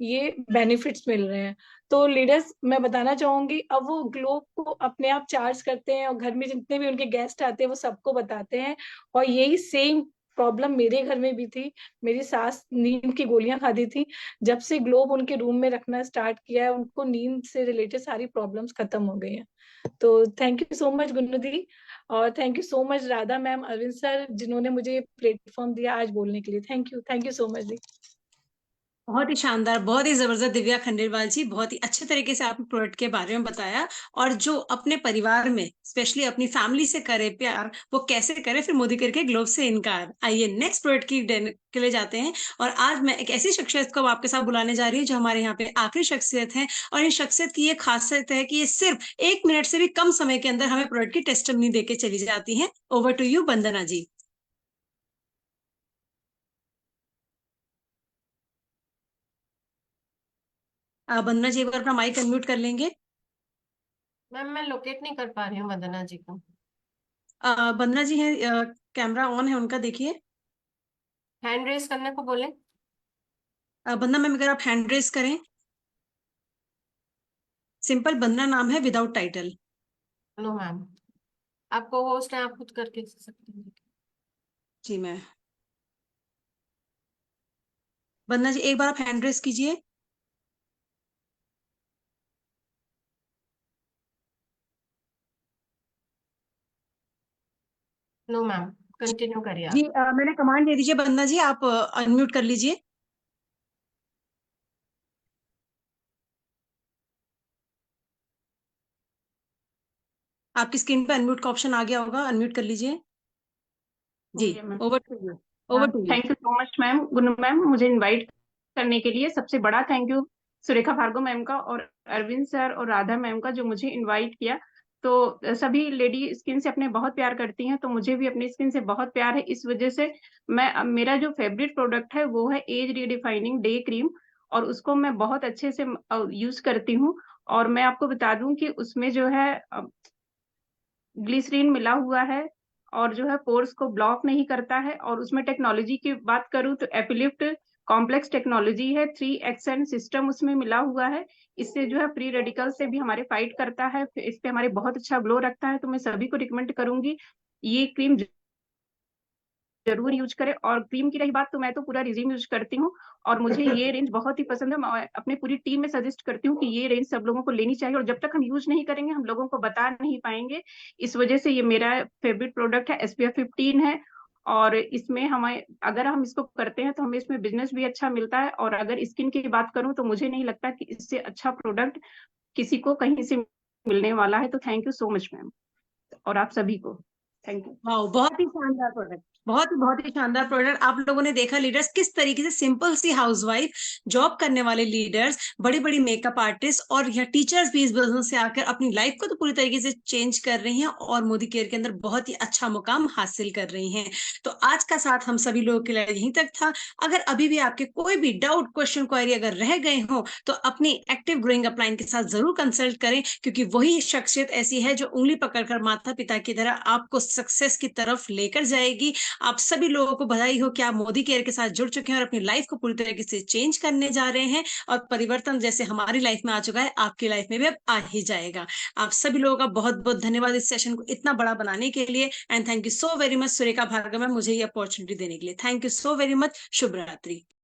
ये बेनिफिट्स मिल रहे हैं। तो लीडर्स, मैं बताना चाहूंगी, अब वो ग्लोब को अपने आप चार्ज करते हैं और घर में जितने भी उनके गेस्ट आते हैं वो सबको बताते हैं। और यही सेम प्रॉब्लम मेरे घर में भी थी। मेरी सास नींद की गोलियां खाती थी, जब से ग्लोब उनके रूम में रखना स्टार्ट किया है उनको नींद से रिलेटेड सारी प्रॉब्लम्स खत्म हो गई हैं। तो thank you so much Gunnu दी, और thank you so much Radha ma'am, Arvind sir, जिन्होंने मुझे प्लेटफॉर्म दिया आज बोलने के लिए। थैंक यू सो मच दी। बहुत ही शानदार, बहुत ही जबरदस्त दिव्या खंडेलवाल जी, बहुत ही अच्छे तरीके से आपने प्रोडक्ट के बारे में बताया। और जो अपने परिवार में स्पेशली अपनी फैमिली से करे प्यार, वो कैसे करे, फिर मोदी करके ग्लोब से इनकार। आइए नेक्स्ट प्रोडक्ट के लिए जाते हैं। और आज मैं एक ऐसी शख्सियत को आपके साथ बुलाने जा रही हूँ जो हमारे यहाँ पे आखिरी शख्सियत है। और इन शख्सियत की ये खासियत है कि ये सिर्फ 1 मिनट से भी कम समय के अंदर हमें प्रोडक्ट की टेस्टिमनी देके चली जाती है। ओवर टू यू वंदना जी। वंदना जी एक बार अपना माइक अनम्यूट कर लेंगे। मैम मैं लोकेट नहीं कर पा रही हूँ वंदना जी को। वंदना जी है, कैमरा ऑन है उनका, देखिए। हैंड रेस करने को बोले। वंदना मैम अगर आप हैंड रेस करें। सिंपल वंदना नाम है, विदाउट टाइटल। नो मैम, आपको होस्ट है, आप खुद करके सकते हैं। जी मैं वंदना जी एक बार आप हैंड रेस कीजिए। नो मैम, कंटिन्यू करिए जी आप। मैंने कमांड दे दीजिए वंदना जी, आप अनम्यूट कर लीजिए। आपकी स्क्रीन पे अनम्यूट का ऑप्शन आ गया होगा, अनम्यूट कर लीजिए। जी over to you, over to you. Thank you so much ma'am, Gunnu ma'am, मुझे इनवाइट करने के लिए सबसे बड़ा thank you Surekha Bhargava ma'am का और अरविंद सर और राधा मैम का, जो मुझे इनवाइट किया। तो सभी लेडी स्किन से अपने बहुत प्यार करती हैं, तो मुझे भी अपनी स्किन से बहुत प्यार है। इस वजह से मेरा जो फेवरेट प्रोडक्ट है वो है एज रीडिफाइनिंग डे क्रीम, और उसको मैं बहुत अच्छे से यूज करती हूँ। और मैं आपको बता दूं कि उसमें जो है ग्लिसरीन मिला हुआ है और जो है पोर्स को ब्लॉक नहीं करता है। और उसमें टेक्नोलॉजी की बात करूं तो एपिलिफ्ट कॉम्प्लेक्स टेक्नोलॉजी है, 3XN सिस्टम उसमें मिला हुआ है। इससे जो है फ्री रेडिकल से भी हमारे फाइट करता है, इस पे हमारे बहुत अच्छा ग्लो रखता है। तो मैं सभी को रिकमेंड करूंगी ये क्रीम जरूर यूज करें। और क्रीम की रही बात, तो मैं तो पूरा रिजीम यूज करती हूँ और मुझे ये रेंज बहुत ही पसंद है। मैं अपनी पूरी टीम में सजेस्ट करती हूँ कि ये रेंज सब लोगों को लेनी चाहिए, और जब तक हम यूज नहीं करेंगे हम लोगों को बता नहीं पाएंगे। इस वजह से ये मेरा फेवरेट प्रोडक्ट है। SPF 15 है, और इसमें हमें, अगर हम इसको करते हैं तो हमें इसमें बिजनेस भी अच्छा मिलता है। और अगर स्किन की बात करूं तो मुझे नहीं लगता कि इससे अच्छा प्रोडक्ट किसी को कहीं से मिलने वाला है। तो thank you so much ma'am, और आप सभी को थैंक यू। वाओ, बहुत ही शानदार प्रोडक्ट, बहुत ही शानदार प्रोडक्ट। आप लोगों ने देखा लीडर्स, किस तरीके से सिंपल सी हाउसवाइफ, जॉब करने वाले लीडर्स, बड़ी बड़ी मेकअप आर्टिस्ट और यह टीचर्स भी इस बिजनेस से आकर अपनी लाइफ को तो पूरी तरीके से चेंज कर रही हैं और मोदी केयर के अंदर बहुत ही अच्छा मुकाम हासिल कर रही हैं। तो आज का साथ हम सभी लोगों के लिए यहीं तक था। अगर अभी भी आपके कोई भी डाउट, क्वेश्चन, क्वेरी अगर रह गए हो तो अपनी एक्टिव ग्रोइंग अपलाइन के साथ जरूर कंसल्ट करें, क्योंकि वही शख्सियत ऐसी है जो उंगली पकड़कर माता पिता की तरह आपको सक्सेस की तरफ लेकर जाएगी। आप सभी लोगों को बधाई हो कि आप मोदी केयर के साथ जुड़ चुके हैं और अपनी लाइफ को पूरी तरीके से चेंज करने जा रहे हैं। और परिवर्तन जैसे हमारी लाइफ में आ चुका है, आपकी लाइफ में भी अब आ ही जाएगा। आप सभी लोगों का बहुत बहुत धन्यवाद इस सेशन को इतना बड़ा बनाने के लिए। And thank you so very much Surekha Bhargava ma'am, मुझे ये अपॉर्चुनिटी देने के लिए। Thank you so very much. शुभ रात्रि।